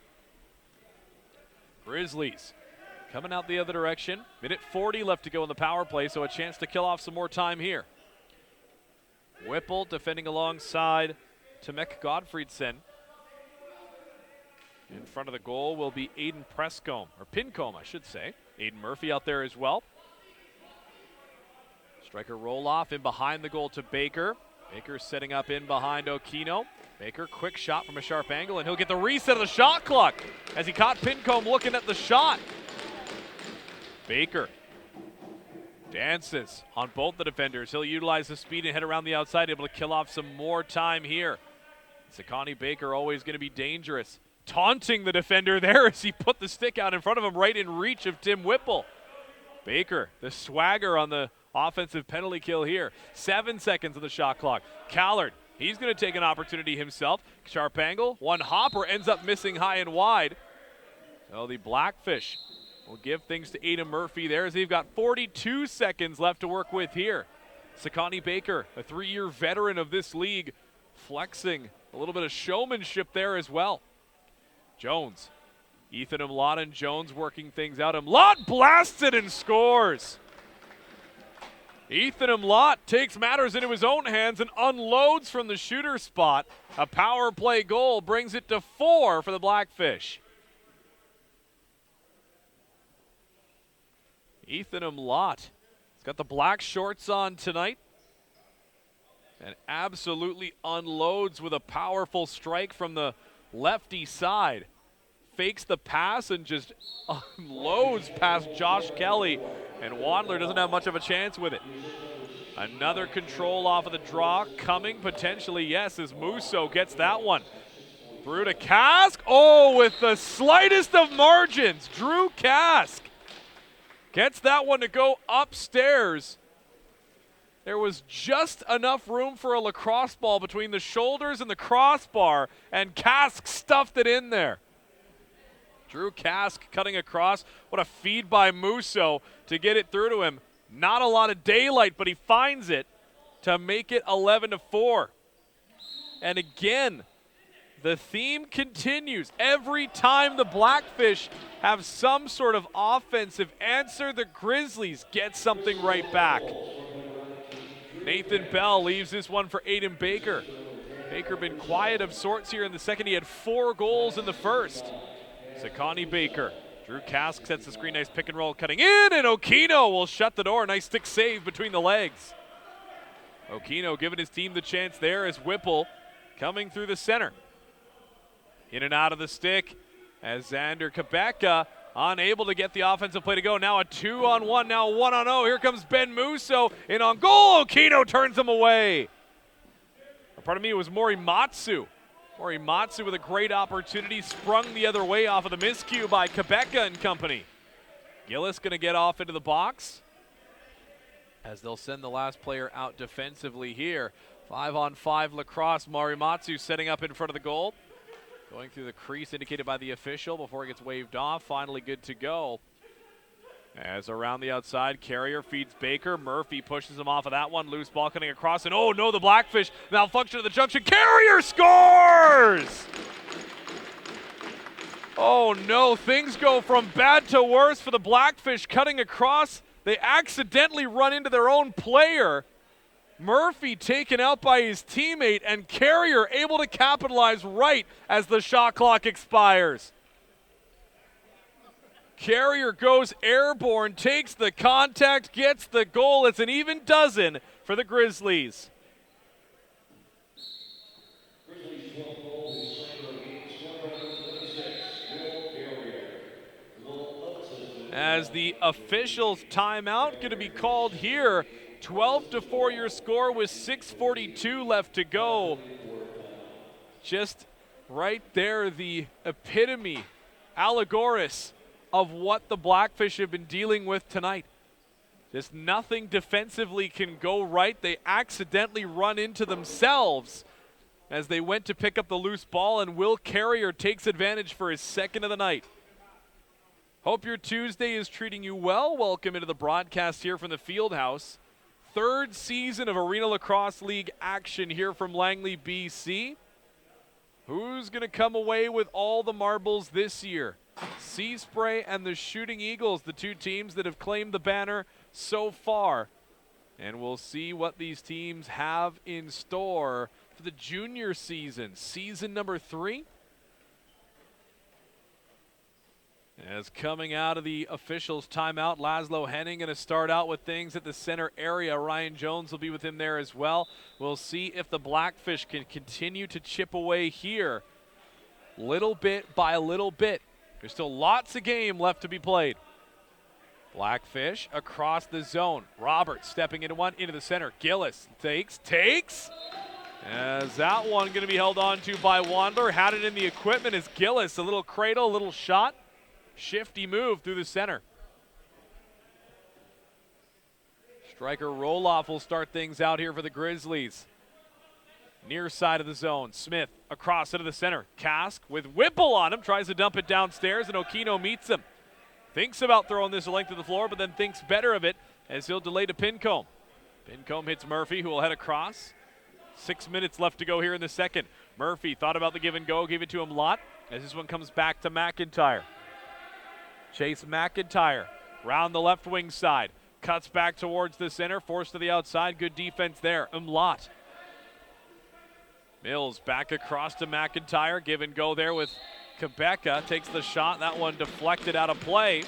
Grizzlies coming out the other direction. Minute 40 left to go in the power play, so a chance to kill off some more time here. Whipple defending alongside Tomek Godfriedson. In front of the goal will be Aiden Prescombe, or Pincombe, I should say. Aiden Murphy out there as well. Striker roll-off in behind the goal to Baker. Baker setting up in behind Okino. Baker, quick shot from a sharp angle, and he'll get the reset of the shot clock as he caught Pincombe looking at the shot. Baker dances on both the defenders. He'll utilize the speed and head around the outside, able to kill off some more time here. Sakani Baker always going to be dangerous. Taunting the defender there as he put the stick out in front of him, right in reach of Tim Whipple. Baker, the swagger on the offensive penalty kill here. 7 seconds of the shot clock. Callard He's going to take an opportunity himself. Sharp angle, one hopper, ends up missing high and wide. So the Blackfish will give things to Aiden Murphy there as they've got 42 seconds left to work with here. Sakani Baker, a 3-year veteran of this league, flexing a little bit of showmanship there as well. Jones, Ethan Umlaut and Jones working things out. Umlaut blasts it and scores. Ethan Umlaut takes matters into his own hands and unloads from the shooter spot. A power play goal brings it to 4 for the Blackfish. Ethan Umlaut has got the black shorts on tonight and absolutely unloads with a powerful strike from the lefty side. Fakes the pass and just unloads past Josh Kelly, and Wadler doesn't have much of a chance with it. Another control off of the draw coming potentially, yes, as Musso gets that one. Through to Kask. Oh, with the slightest of margins, Drew Kask gets that one to go upstairs. There was just enough room for a lacrosse ball between the shoulders and the crossbar, and Kask stuffed it in there. Drew Kask cutting across. What a feed by Musso to get it through to him. Not a lot of daylight, but he finds it to make it 11-4. And again, the theme continues. Every time the Blackfish have some sort of offensive answer, the Grizzlies get something right back. Nathan Bell leaves this one for Aiden Baker. Baker been quiet of sorts here in the second. He had 4 goals in the first. Sakani Baker. Drew Kask sets the screen, nice pick and roll cutting in, and Okino will shut the door. Nice stick save between the legs. Okino giving his team the chance there as Whipple coming through the center. In and out of the stick as Xander Kabeka unable to get the offensive play to go. Now a 2-on-1, now a 1-on-0. Here comes Ben Musso in on goal. Okino turns him away. Or pardon me, it was Morimatsu. Morimatsu with a great opportunity, sprung the other way off of the miscue by Kabeka and company. Gillis going to get off into the box as they'll send the last player out defensively here. 5-on-5 lacrosse. Morimatsu setting up in front of the goal. Going through the crease indicated by the official before he gets waved off. Finally good to go. As around the outside, Carrier feeds Baker. Murphy pushes him off of that one. Loose ball coming across, and oh no, the Blackfish malfunction at the junction. Carrier scores! Oh no, things go from bad to worse for the Blackfish cutting across. They accidentally run into their own player. Murphy taken out by his teammate, and Carrier able to capitalize right as the shot clock expires. Carrier goes airborne, takes the contact, gets the goal. It's an even dozen for the Grizzlies. As the officials' timeout going to be called here. 12-4 your score with 6:42 left to go. Just right there, the epitome, allegoris of what the Blackfish have been dealing with tonight. Just nothing defensively can go right. They accidentally run into themselves as they went to pick up the loose ball, and Will Carrier takes advantage for his second of the night. Hope your Tuesday is treating you well. Welcome into the broadcast here from the Fieldhouse. 3rd season of Arenalacrosseleague action here from Langley, BC. Who's going to come away with all the marbles this year? Sea Spray and the Shooting Eagles, the 2 teams that have claimed the banner so far. And we'll see what these teams have in store for the junior season. Season number 3. As coming out of the officials' timeout, Laszlo Henning going to start out with things at the center area. Ryan Jones will be with him there as well. We'll see if the Blackfish can continue to chip away here little bit by little bit. There's still lots of game left to be played. Blackfish across the zone. Roberts stepping into one, into the center. Gillis takes. As that one going to be held on to by Wandler. Had it in the equipment as Gillis. A little cradle, a little shot. Shifty move through the center. Striker Roloff will start things out here for the Grizzlies. Near side of the zone. Smith across into the center. Kask with Whipple on him. Tries to dump it downstairs, and Okino meets him. Thinks about throwing this length of the floor, but then thinks better of it as he'll delay to Pincombe. Pincombe hits Murphy, who will head across. 6 minutes left to go here in the second. Murphy thought about the give and go, gave it to him Lott, as this one comes back to McIntyre. Chase McIntyre, round the left wing side. Cuts back towards the center, forced to the outside. Good defense there. Lott. Mills back across to McIntyre. Give and go there with Quebeca. Takes the shot. That one deflected out of play.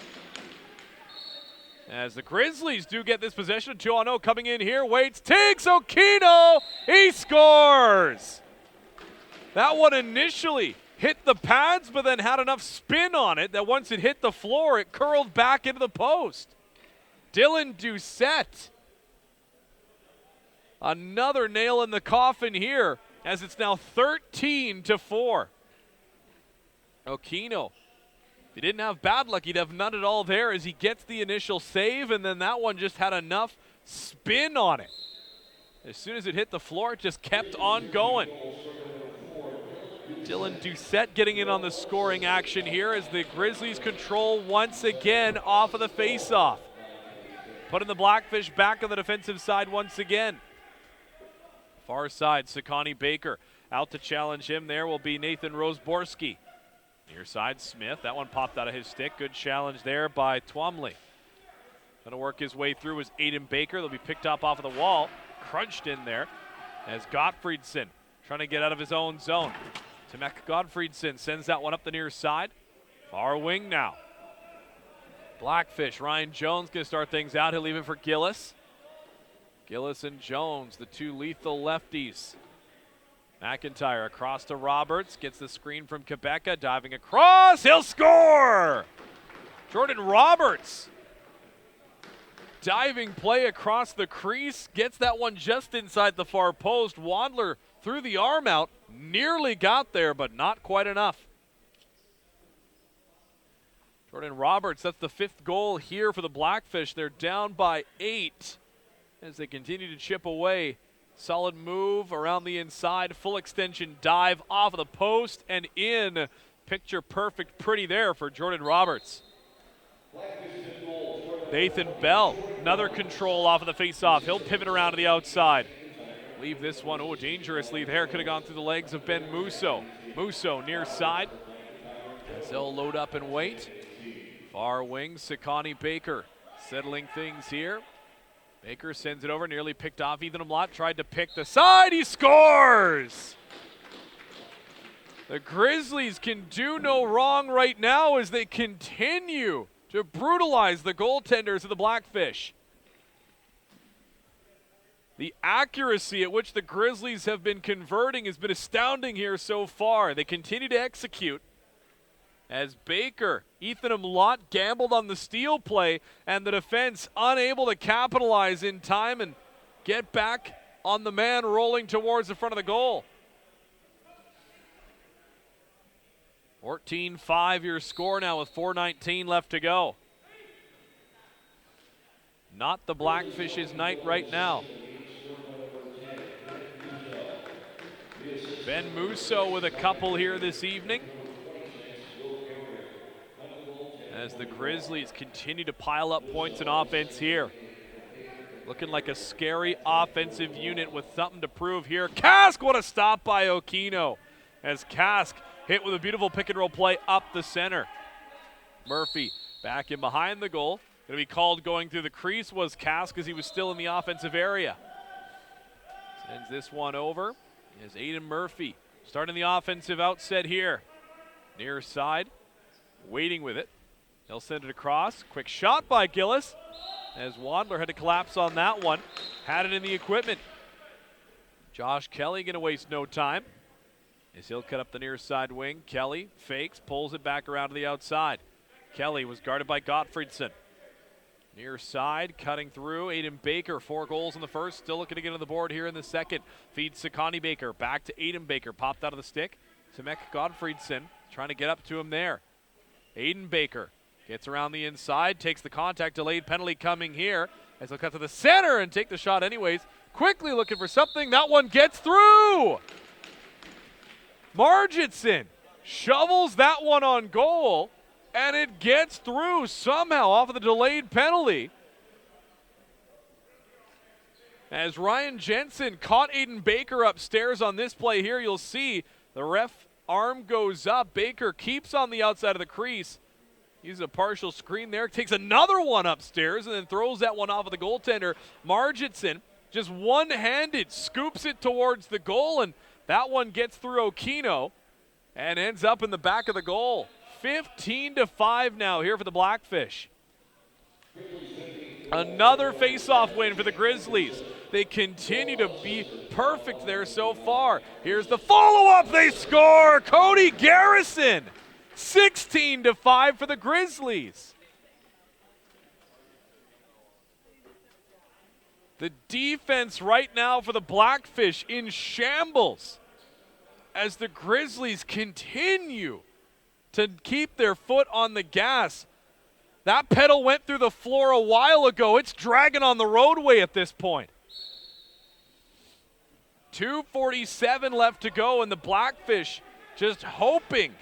As the Grizzlies do get this possession. 2-0 coming in here. Waits, takes Okino. He scores. That one initially hit the pads, but then had enough spin on it that once it hit the floor, it curled back into the post. Dylan Doucette. Another nail in the coffin here, as it's now 13-4. Okino, if he didn't have bad luck, he'd have none at all there as he gets the initial save, and then that one just had enough spin on it. As soon as it hit the floor, it just kept on going. Dylan Doucette getting in on the scoring action here as the Grizzlies control once again off of the faceoff. Putting the Blackfish back on the defensive side once again. Far side, Sakani Baker. Out to challenge him there will be Nathan Roseborski. Near side, Smith. That one popped out of his stick. Good challenge there by Twomley. Going to work his way through is Aiden Baker. They'll be picked up off of the wall. Crunched in there as Gottfriedson trying to get out of his own zone. Tomek Gottfriedson sends that one up the near side. Far wing now. Blackfish, Ryan Jones going to start things out. He'll leave it for Gillis. Gillis and Jones, the two lethal lefties. McIntyre across to Roberts, gets the screen from Quebeca, diving across, he'll score! Jordan Roberts. Diving play across the crease, gets that one just inside the far post. Wandler threw the arm out, nearly got there, but not quite enough. Jordan Roberts, that's the 5th goal here for the Blackfish. They're down by 8 as they continue to chip away. Solid move around the inside, full extension dive off of the post and in. Picture perfect pretty there for Jordan Roberts. Nathan Bell, another control off of the face-off. He'll pivot around to the outside. Leave this one, dangerously there. Could have gone through the legs of Ben Musso. Musso near side as they'll load up and wait. Far wing, Sakani Baker settling things here. Baker sends it over, nearly picked off. Ethan Umlaut tried to pick the side. He scores! The Grizzlies can do no wrong right now as they continue to brutalize the goaltenders of the Blackfish. The accuracy at which the Grizzlies have been converting has been astounding here so far. They continue to execute. As Baker, Ethan Umlaut gambled on the steal play, and the defense unable to capitalize in time and get back on the man rolling towards the front of the goal. 14-5 your score now with 4:19 left to go. Not the Blackfish's night right now. Ben Musso with a couple here this evening. As the Grizzlies continue to pile up points in offense here. Looking like a scary offensive unit with something to prove here. Kask, what a stop by Okino. As Kask hit with a beautiful pick and roll play up the center. Murphy back in behind the goal. Going to be called going through the crease was Kask as he was still in the offensive area. Sends this one over. As Aiden Murphy starting the offensive outset here. Near side, waiting with it. He'll send it across. Quick shot by Gillis as Wandler had to collapse on that one. Had it in the equipment. Josh Kelly going to waste no time as he'll cut up the near side wing. Kelly fakes, pulls it back around to the outside. Kelly was guarded by Gottfriedson. Near side, cutting through. Aiden Baker, 4 goals in the first. Still looking to get on the board here in the second. Feeds Sakani Baker. Back to Aiden Baker. Popped out of the stick. Tomek Gottfriedson trying to get up to him there. Aiden Baker gets around the inside. Takes the contact. Delayed penalty coming here as they'll cut to the center and take the shot anyways. quickly looking for something. That one gets through. Margitson shovels that one on goal, and it gets through somehow off of the delayed penalty. As Ryan Jensen caught Aiden Baker upstairs on this play here, you'll see the ref arm goes up. Baker keeps on the outside of the crease. Uses a partial screen there, takes another one upstairs, and then throws that one off of the goaltender. Margitson just one-handed scoops it towards the goal, and that one gets through Okino and ends up in the back of the goal. 15-5 now here for the Blackfish. Another face-off win for the Grizzlies. They continue to be perfect there so far. Here's the follow-up. They score. Cody Garrison. 16-5 for the Grizzlies. The defense right now for the Blackfish in shambles as the Grizzlies continue to keep their foot on the gas. That pedal went through the floor a while ago. It's dragging on the roadway at this point. 2:47 left to go, and the Blackfish just hoping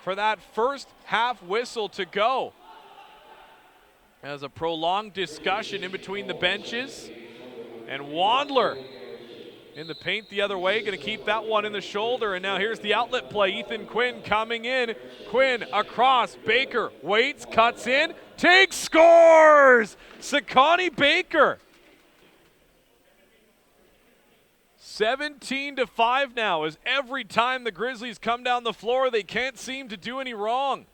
for that first half whistle to go. As a prolonged discussion in between the benches, and Wandler in the paint the other way, going to keep that one in the shoulder. And now here's the outlet play. Ethan Quinn coming in. Quinn across. Baker waits, cuts in, takes, scores! Sakani Baker. 17-5 now, as every time the Grizzlies come down the floor, they can't seem to do any wrong.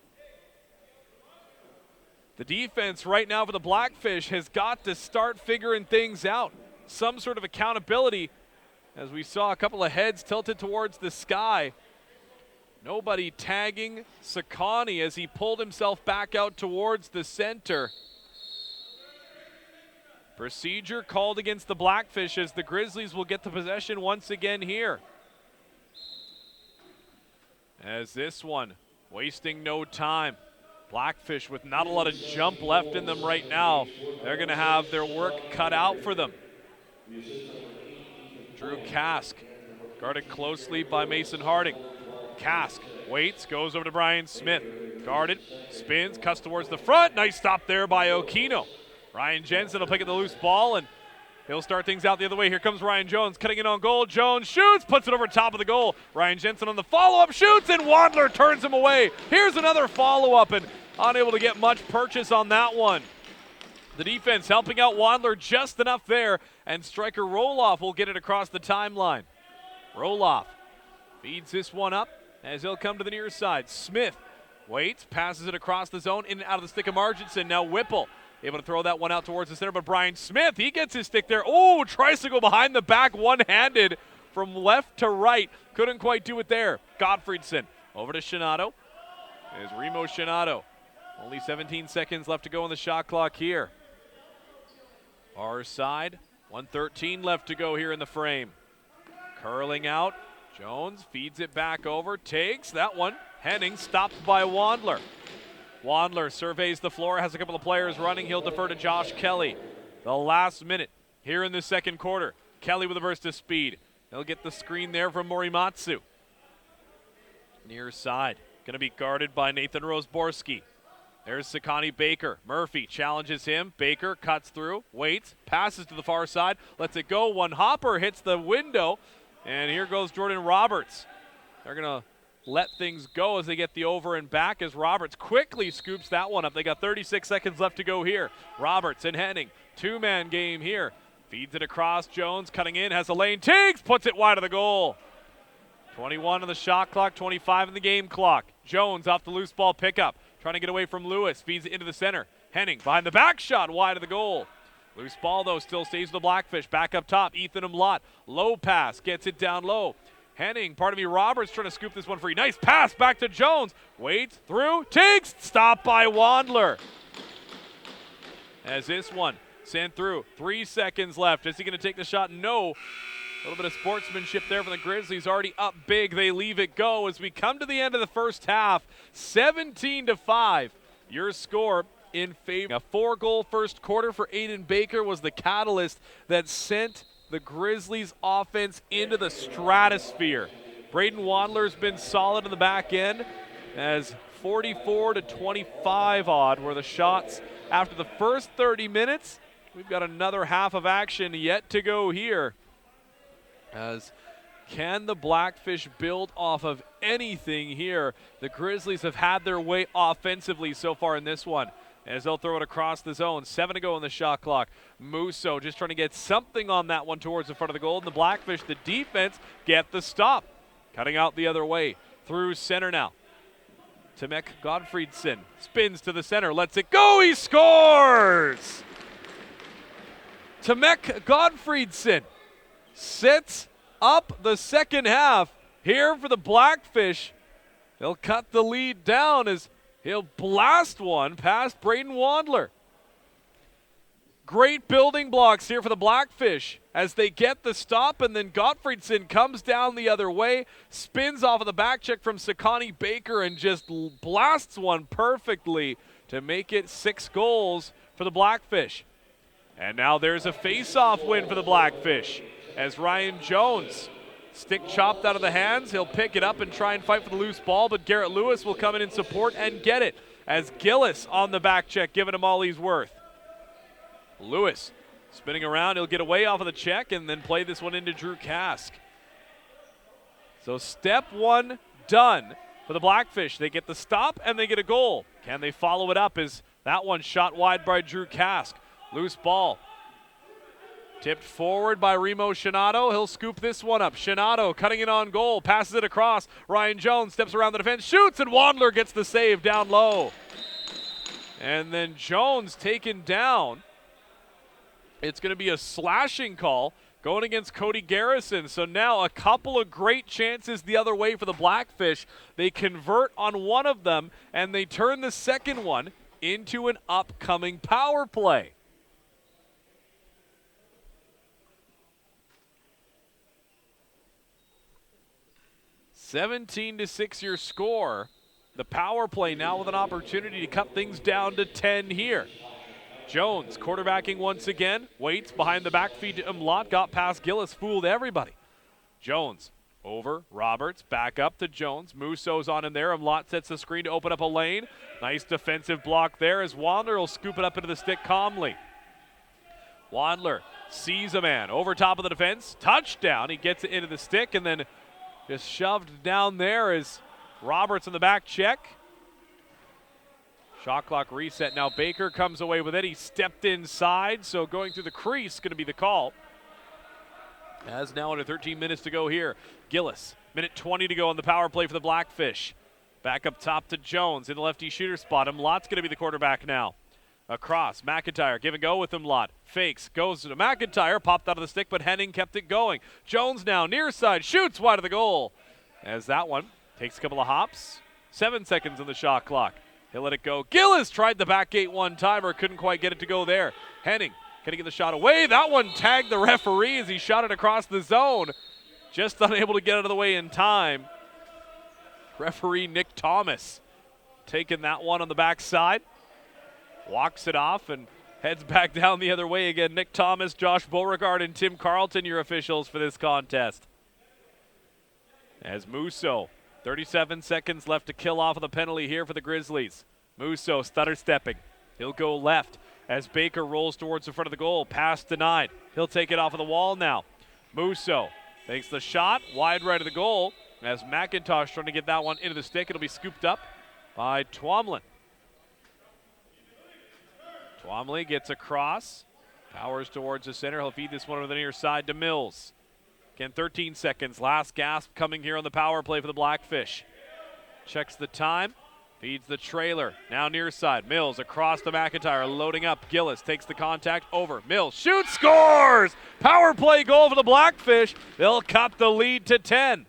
The defense right now for the Blackfish has got to start figuring things out. Some sort of accountability, as we saw a couple of heads tilted towards the sky. Nobody tagging Sakani as he pulled himself back out towards the center. Procedure called against the Blackfish as the Grizzlies will get the possession once again here. As this one, wasting no time. Blackfish with not a lot of jump left in them right now. They're going to have their work cut out for them. Drew Kask, guarded closely by Mason Harding. Kask waits, goes over to Brian Smith. Guarded, spins, cuts towards the front. Nice stop there by Okino. Ryan Jensen will pick up the loose ball, and he'll start things out the other way. Here comes Ryan Jones, cutting in on goal. Jones shoots, puts it over top of the goal. Ryan Jensen on the follow-up, shoots, and Wandler turns him away. Here's another follow-up, and unable to get much purchase on that one. The defense helping out Wandler just enough there, and striker Roloff will get it across the timeline. Roloff feeds this one up as he'll come to the near side. Smith waits, passes it across the zone, in and out of the stick of Marginson. Now Whipple able to throw that one out towards the center, but Brian Smith, he gets his stick there. Oh, tries to go behind the back one-handed from left to right. Couldn't quite do it there. Gottfriedson over to Shinato. There's Remo Shinato. Only 17 seconds left to go on the shot clock here. Our side, 1:13 left to go here in the frame. Curling out. Jones feeds it back over, takes that one. Henning stopped by Wandler. Wandler surveys the floor, has a couple of players running. He'll defer to Josh Kelly. The last minute here in the second quarter. Kelly with a burst of speed. He'll get the screen there from Morimatsu. Near side, going to be guarded by Nathan Rosborski. There's Sakani Baker. Murphy challenges him. Baker cuts through, waits, passes to the far side, lets it go. One hopper hits the window, and here goes Jordan Roberts. They're going to let things go as they get the over and back as Roberts quickly scoops that one up. They got 36 seconds left to go here. Roberts and Henning, two-man game here. Feeds it across, Jones cutting in, has a lane, takes, puts it wide of the goal. 21 on the shot clock, 25 in the game clock. Jones off the loose ball pickup, trying to get away from Lewis, feeds it into the center. Henning behind the back shot, wide of the goal. Loose ball though, still stays with the Blackfish. Back up top, Ethan Umlaut. Low pass, gets it down low. Henning, Roberts trying to scoop this one free. Nice pass back to Jones. Waits, through, takes, stopped by Wandler. As this one sent through, 3 seconds left. Is he going to take the shot? No. A little bit of sportsmanship there from the Grizzlies. Already up big. They leave it go as we come to the end of the first half. 17-5. Your score in favor. A 4-goal first quarter for Aiden Baker was the catalyst that sent the Grizzlies offense into the stratosphere. Braden Wandler's been solid in the back end, as 44 to 25 odd were the shots after the first 30 minutes. We've got another half of action yet to go here. As can the Blackfish build off of anything here? The Grizzlies have had their way offensively so far in this one, as they'll throw it across the zone. 7 to go on the shot clock. Musso just trying to get something on that one towards the front of the goal. And the Blackfish, the defense, get the stop. Cutting out the other way. Through center now. Tomek Godfriedson spins to the center. Lets it go. He scores! Tomek Godfriedson sets up the second half here for the Blackfish. They'll cut the lead down as he'll blast one past Braden Wandler. Great building blocks here for the Blackfish as they get the stop, and then Gottfriedson comes down the other way, spins off of the back check from Sakani Baker, and just blasts one perfectly to make it 6 goals for the Blackfish. And now there's a face-off win for the Blackfish as Ryan Jones, stick chopped out of the hands. He'll pick it up and try and fight for the loose ball, but Garrett Lewis will come in support and get it as Gillis on the back check, giving him all he's worth. Lewis spinning around. He'll get away off of the check and then play this one into Drew Kask. So step one done for the Blackfish. They get the stop and they get a goal. Can they follow it up? Is that one shot wide by Drew Kask? Loose ball. Tipped forward by Remo Shinato. He'll scoop this one up. Shinato cutting it on goal. Passes it across. Ryan Jones steps around the defense. Shoots, and Wandler gets the save down low. And then Jones taken down. It's going to be a slashing call going against Cody Garrison. So now a couple of great chances the other way for the Blackfish. They convert on one of them, and they turn the second one into an upcoming power play. (17-6) your score. The power play now with an opportunity to cut things down to 10 here. Jones quarterbacking once again, waits behind the back feed to Umlaut, got past Gillis, fooled everybody. Jones over, Roberts, back up to Jones. Musso's on in there. Umlaut sets the screen to open up a lane. Nice defensive block there as Wandler will scoop it up into the stick calmly. Wandler sees a man over top of the defense. Touchdown. He gets it into the stick and then just shoved down there as Roberts in the back check. Shot clock reset. Now Baker comes away with it. He stepped inside, so going through the crease going to be the call. As now under 13 minutes to go here. Gillis, minute 20 to go on the power play for the Blackfish. Back up top to Jones in the lefty shooter spot. Umlaut's going to be the quarterback now. Across, McIntyre, give and go with Umlaut. Fakes, goes to McIntyre, popped out of the stick, but Henning kept it going. Jones now, near side, shoots wide of the goal. As that one takes a couple of hops. 7 seconds on the shot clock. He'll let it go. Gillis tried the back gate one-timer, couldn't quite get it to go there. Henning, can he get the shot away? That one tagged the referee as he shot it across the zone. Just unable to get out of the way in time. Referee Nick Thomas taking that one on the backside. Walks it off and heads back down the other way again. Nick Thomas, Josh Beauregard, and Tim Carlton, your officials for this contest. As Musso, 37 seconds left to kill off of the penalty here for the Grizzlies. Musso stutter stepping. He'll go left as Baker rolls towards the front of the goal. Pass denied. He'll take it off of the wall now. Musso takes the shot wide right of the goal as McIntosh trying to get that one into the stick. It'll be scooped up by Twomlin. Twomley gets across, powers towards the center. He'll feed this one over the near side to Mills. Again, 13 seconds. Last gasp coming here on the power play for the Blackfish. Checks the time, feeds the trailer. Now near side. Mills across to McIntyre, loading up. Gillis takes the contact over. Mills shoots, scores! Power play goal for the Blackfish. They'll cut the lead to 10.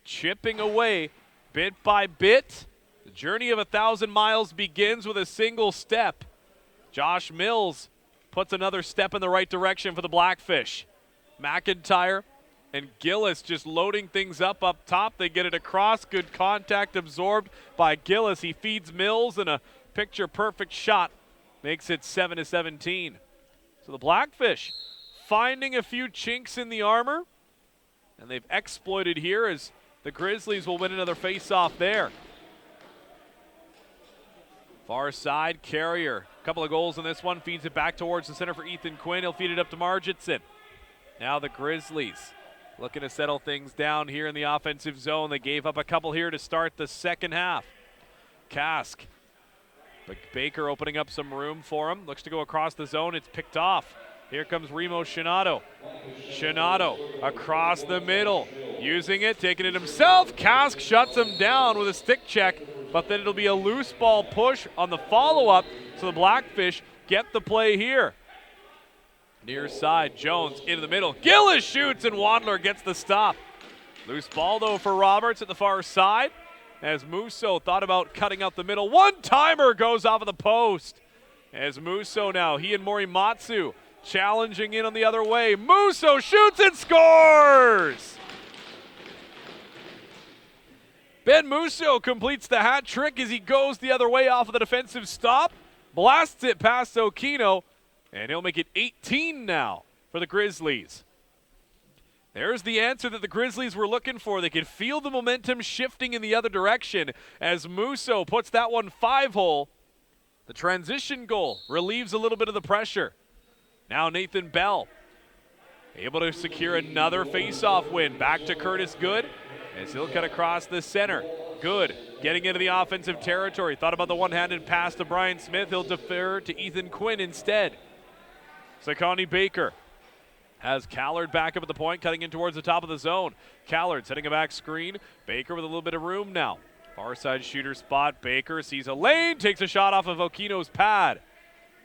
Chipping away bit by bit. The journey of 1,000 miles begins with a single step. Josh Mills puts another step in the right direction for the Blackfish. McIntyre and Gillis just loading things up top. They get it across. Good contact absorbed by Gillis. He feeds Mills and a picture-perfect shot makes it 7-17. So the Blackfish finding a few chinks in the armor, and they've exploited here as the Grizzlies will win another face-off there. Far side, Carrier. A couple of goals in this one. Feeds it back towards the center for Ethan Quinn. He'll feed it up to Margitson. Now the Grizzlies looking to settle things down here in the offensive zone. They gave up a couple here to start the second half. Kask. But Baker opening up some room for him. Looks to go across the zone. It's picked off. Here comes Remo Shinato. Shinato across the middle. Using it, taking it himself. Kask shuts him down with a stick check. But then it'll be a loose ball push on the follow-up, so the Blackfish get the play here. Near side, Jones into the middle. Gillis shoots, and Wandler gets the stop. Loose ball, though, for Roberts at the far side, as Musso thought about cutting out the middle. One-timer goes off of the post. As Musso now, he and Morimatsu challenging in on the other way. Musso shoots and scores! Ben Musso completes the hat trick as he goes the other way off of the defensive stop, blasts it past Okino, and he'll make it 18 now for the Grizzlies. There's the answer that the Grizzlies were looking for. They could feel the momentum shifting in the other direction as Musso puts that one 5-hole. The transition goal relieves a little bit of the pressure. Now Nathan Bell able to secure another face-off win. Back to Curtis Good. As he'll cut across the center. Good, getting into the offensive territory. Thought about the one-handed pass to Brian Smith. He'll defer to Ethan Quinn instead. Sakani Baker has Callard back up at the point, cutting in towards the top of the zone. Callard setting a back screen. Baker with a little bit of room now. Far side shooter spot. Baker sees a lane, takes a shot off of Okino's pad.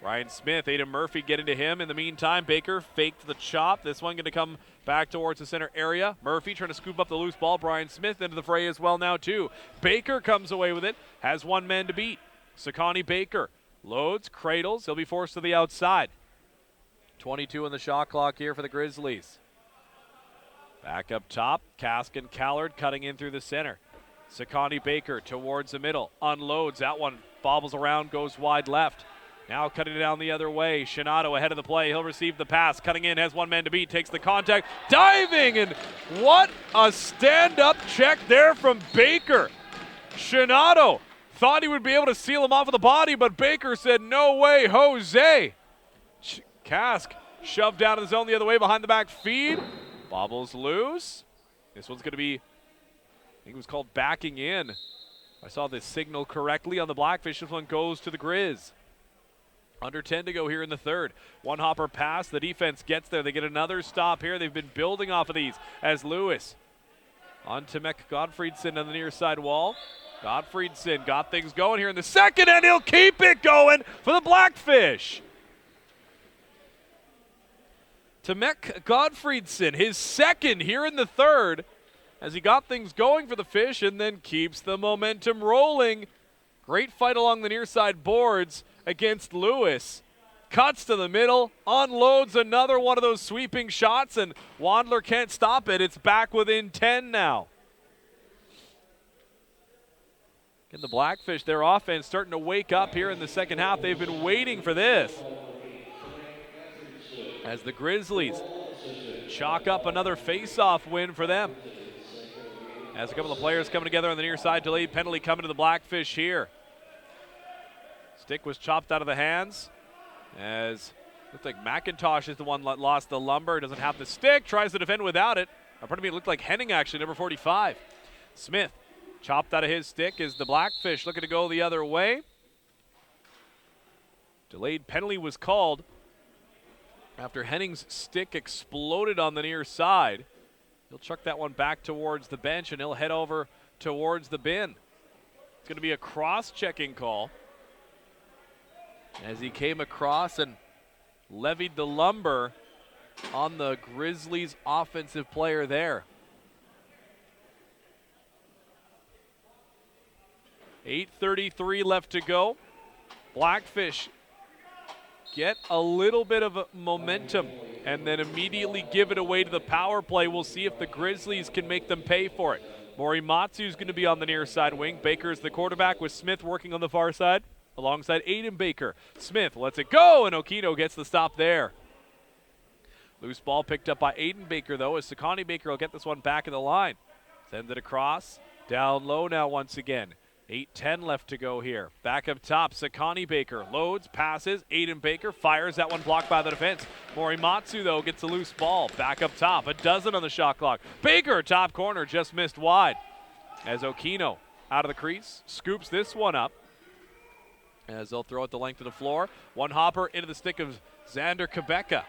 Ryan Smith, Aiden Murphy getting to him. In the meantime, Baker faked the chop. This one going to come back towards the center area. Murphy trying to scoop up the loose ball. Brian Smith into the fray as well now too. Baker comes away with it. Has one man to beat. Sakani Baker loads, cradles. He'll be forced to the outside. 22 in the shot clock here for the Grizzlies. Back up top. Kask and Callard cutting in through the center. Sakani Baker towards the middle. Unloads. That one bobbles around, goes wide left. Now cutting it down the other way. Shinato ahead of the play. He'll receive the pass. Cutting in, has one man to beat. Takes the contact. Diving, and what a stand-up check there from Baker. Shinato thought he would be able to seal him off with the body, but Baker said, no way, Jose. Kask shoved down in the zone the other way behind the back feed. Bobbles loose. This one's going to be, I think it was called backing in. I saw this signal correctly on the Blackfish. This one goes to the Grizz. Under 10 to go here in the third. One hopper pass. The defense gets there. They get another stop here. They've been building off of these as Lewis on to Godfriedson on the near side wall. Godfriedson got things going here in the second, and he'll keep it going for the Blackfish. Tomek Godfriedson, his second here in the third, as he got things going for the Fish and then keeps the momentum rolling. Great fight along the near side boards against Lewis. Cuts to the middle, unloads another one of those sweeping shots, and Wandler can't stop it. It's back within 10 now. And the Blackfish, their offense starting to wake up here in the second half. They've been waiting for this. As the Grizzlies chalk up another face-off win for them. As a couple of players coming together on the near side, delayed penalty coming to the Blackfish here. Stick was chopped out of the hands, as looked like McIntosh is the one that lost the lumber. Doesn't have the stick, tries to defend without it. Pardon me, it looked like Henning actually, number 45. Smith chopped out of his stick as the Blackfish looking to go the other way. Delayed penalty was called after Henning's stick exploded on the near side. He'll chuck that one back towards the bench, and he'll head over towards the bin. It's going to be a cross-checking call as he came across and levied the lumber on the Grizzlies offensive player there. 8:33 left to go. Blackfish get a little bit of momentum and then immediately give it away to the power play. We'll see if the Grizzlies can make them pay for it. Morimatsu is going to be on the near side wing. Baker is the quarterback with Smith working on the far side alongside Aiden Baker. Smith lets it go, and Okino gets the stop there. Loose ball picked up by Aiden Baker, though, as Sakani Baker will get this one back in the line. Sends it across. Down low now once again. 8:10 left to go here. Back up top, Sakani Baker loads, passes. Aiden Baker fires. That one blocked by the defense. Morimatsu, though, gets a loose ball. Back up top, a dozen on the shot clock. Baker, top corner, just missed wide. As Okino out of the crease, scoops this one up. As they'll throw it the length of the floor. One hopper into the stick of Xander Quebeca.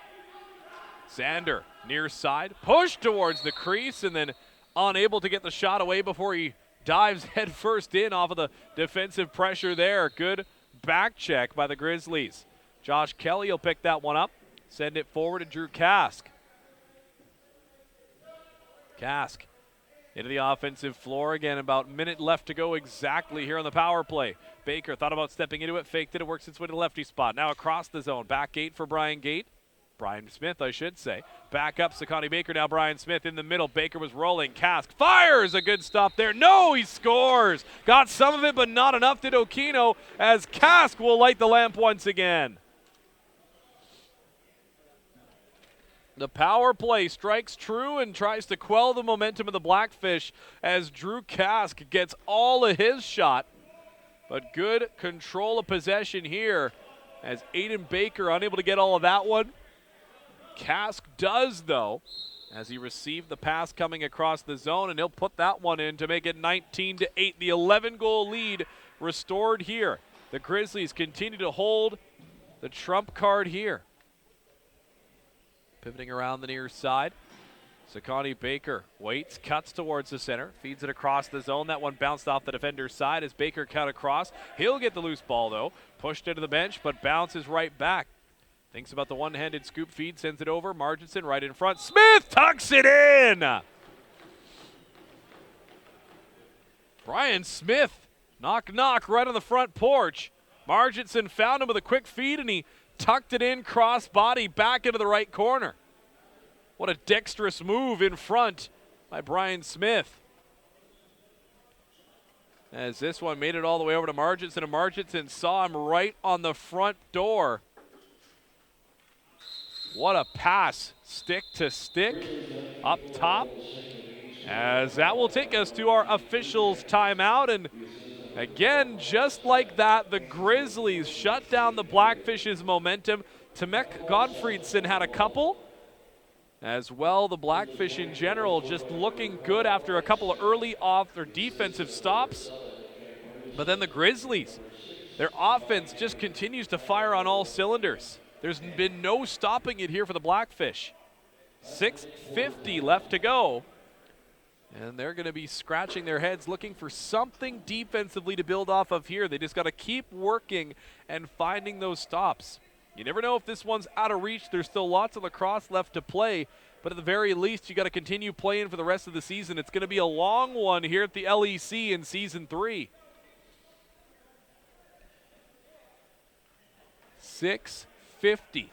Xander, near side, push towards the crease, and then unable to get the shot away before he dives head first in off of the defensive pressure there. Good back check by the Grizzlies. Josh Kelly will pick that one up, send it forward to Drew Kask. Kask into the offensive floor again. About a minute left to go exactly here on the power play. Baker thought about stepping into it, faked it, it works its way to the lefty spot. Now across the zone, back gate for Brian Smith, I should say. Back up, Sakani Baker, now Brian Smith in the middle. Baker was rolling. Kask fires, a good stop there. No, he scores. Got some of it, but not enough did Okino, as Kask will light the lamp once again. The power play strikes true and tries to quell the momentum of the Blackfish as Drew Kask gets all of his shot. But good control of possession here as Aiden Baker unable to get all of that one. Kask does, though, as he received the pass coming across the zone, and he'll put that one in to make it 19-8. The 11-goal lead restored here. The Grizzlies continue to hold the trump card here. Pivoting around the near side. Sakani Baker waits, cuts towards the center, feeds it across the zone. That one bounced off the defender's side as Baker cut across. He'll get the loose ball, though. Pushed into the bench, but bounces right back. Thinks about the one-handed scoop feed, sends it over. Marginson right in front. Smith tucks it in! Brian Smith, knock, knock, right on the front porch. Marginson found him with a quick feed, and he tucked it in cross-body back into the right corner. What a dexterous move in front by Brian Smith. As this one made it all the way over to Marginson, and Marginson saw him right on the front door. What a pass, stick to stick, up top. As that will take us to our officials' timeout. And again, just like that, the Grizzlies shut down the Blackfish's momentum. Tomek Godfriedson had a couple. As well, the Blackfish in general just looking good after a couple of early off their defensive stops. But then the Grizzlies, their offense just continues to fire on all cylinders. There's been no stopping it here for the Blackfish. 6:50 left to go. And they're going to be scratching their heads looking for something defensively to build off of here. They just got to keep working and finding those stops. You never know if this one's out of reach. There's still lots of lacrosse left to play. But at the very least, you got to continue playing for the rest of the season. It's going to be a long one here at the LEC in Season 3. 6:50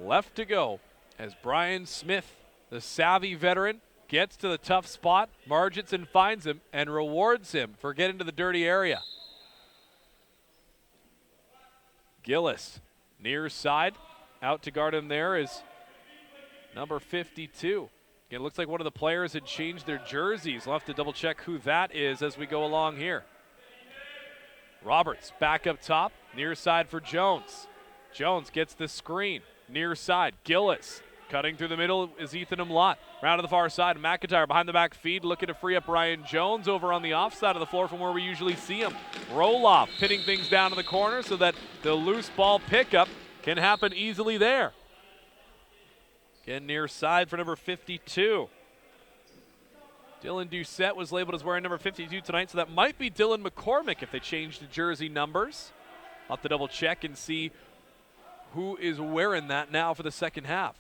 left to go as Brian Smith, the savvy veteran, gets to the tough spot. Marginson finds him and rewards him for getting to the dirty area. Gillis, near side, out to guard him there is number 52. It looks like one of the players had changed their jerseys. We'll have to double check who that is as we go along here. Roberts back up top, near side for Jones. Jones gets the screen, near side. Gillis cutting through the middle is Ethan Umlot. Round to the far side, McIntyre behind the back feed, looking to free up Ryan Jones over on the off side of the floor from where we usually see him. Roloff pitting things down to the corner so that the loose ball pickup can happen easily there. Again, near side for number 52. Dylan Doucette was labeled as wearing number 52 tonight, so that might be Dylan McCormick if they change the jersey numbers. I'll have to double check and see who is wearing that now for the second half.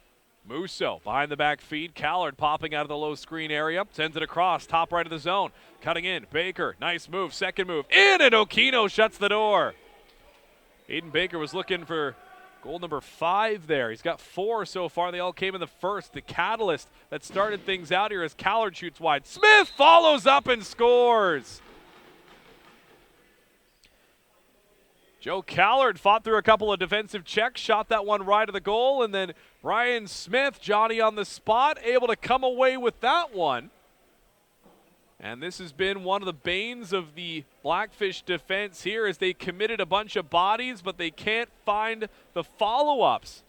Musso behind the back feed. Callard popping out of the low screen area. Sends it across, top right of the zone. Cutting in, Baker, nice move, second move. In, and Okino shuts the door. Aiden Baker was looking for goal number 5 there. He's got 4 so far. They all came in the first. The catalyst that started things out here as Callard shoots wide. Smith follows up and scores. Joe Callard fought through a couple of defensive checks, shot that one right of the goal, and then Ryan Smith, Johnny on the spot, able to come away with that one. And this has been one of the banes of the Blackfish defense here, as they committed a bunch of bodies, but they can't find the follow-ups.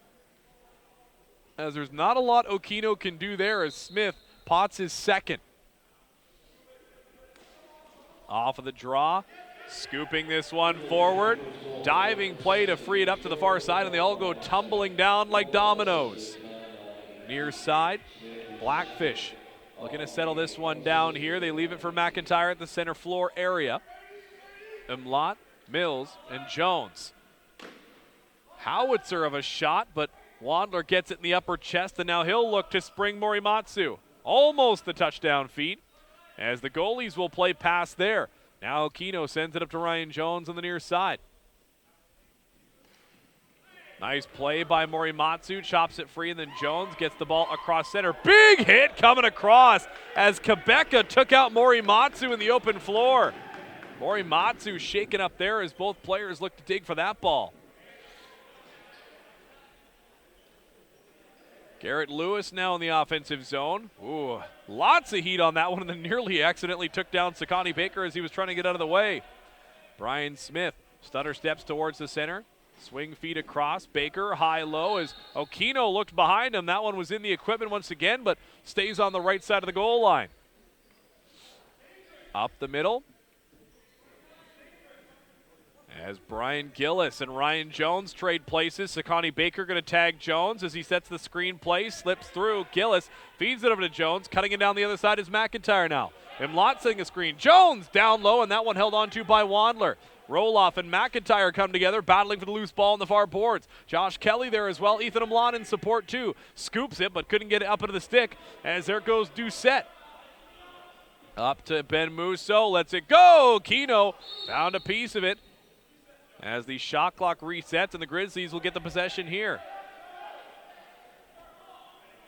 As there's not a lot Okino can do there, as Smith pots his second. Off of the draw, scooping this one forward. Diving play to free it up to the far side, and they all go tumbling down like dominoes. Near side, Blackfish looking to settle this one down here. They leave it for McIntyre at the center floor area. Umlaut, Mills, and Jones. Howitzer of a shot, but Wandler gets it in the upper chest, and now he'll look to spring Morimatsu. Almost the touchdown feed, as the goalies will play past there. Now Okino sends it up to Ryan Jones on the near side. Nice play by Morimatsu, chops it free, and then Jones gets the ball across center. Big hit coming across as Quebeca took out Morimatsu in the open floor. Morimatsu shaken up there as both players look to dig for that ball. Garrett Lewis now in the offensive zone. Ooh, lots of heat on that one, and then nearly accidentally took down Sakani Baker as he was trying to get out of the way. Brian Smith stutter steps towards the center. Swing feed across. Baker high-low as Okino looked behind him. That one was in the equipment once again, but stays on the right side of the goal line. Up the middle. As Brian Gillis and Ryan Jones trade places, Sakani Baker going to tag Jones as he sets the screen play, slips through. Gillis feeds it over to Jones. Cutting it down the other side is McIntyre now. Imlot setting a screen. Jones down low, and that one held on to by Wandler. Roloff and McIntyre come together, battling for the loose ball on the far boards. Josh Kelly there as well. Ethan Umlot in support too. Scoops it, but couldn't get it up into the stick, as there goes Doucette. Up to Ben Musso, lets it go. Kino found a piece of it as the shot clock resets, and the Grizzlies will get the possession here.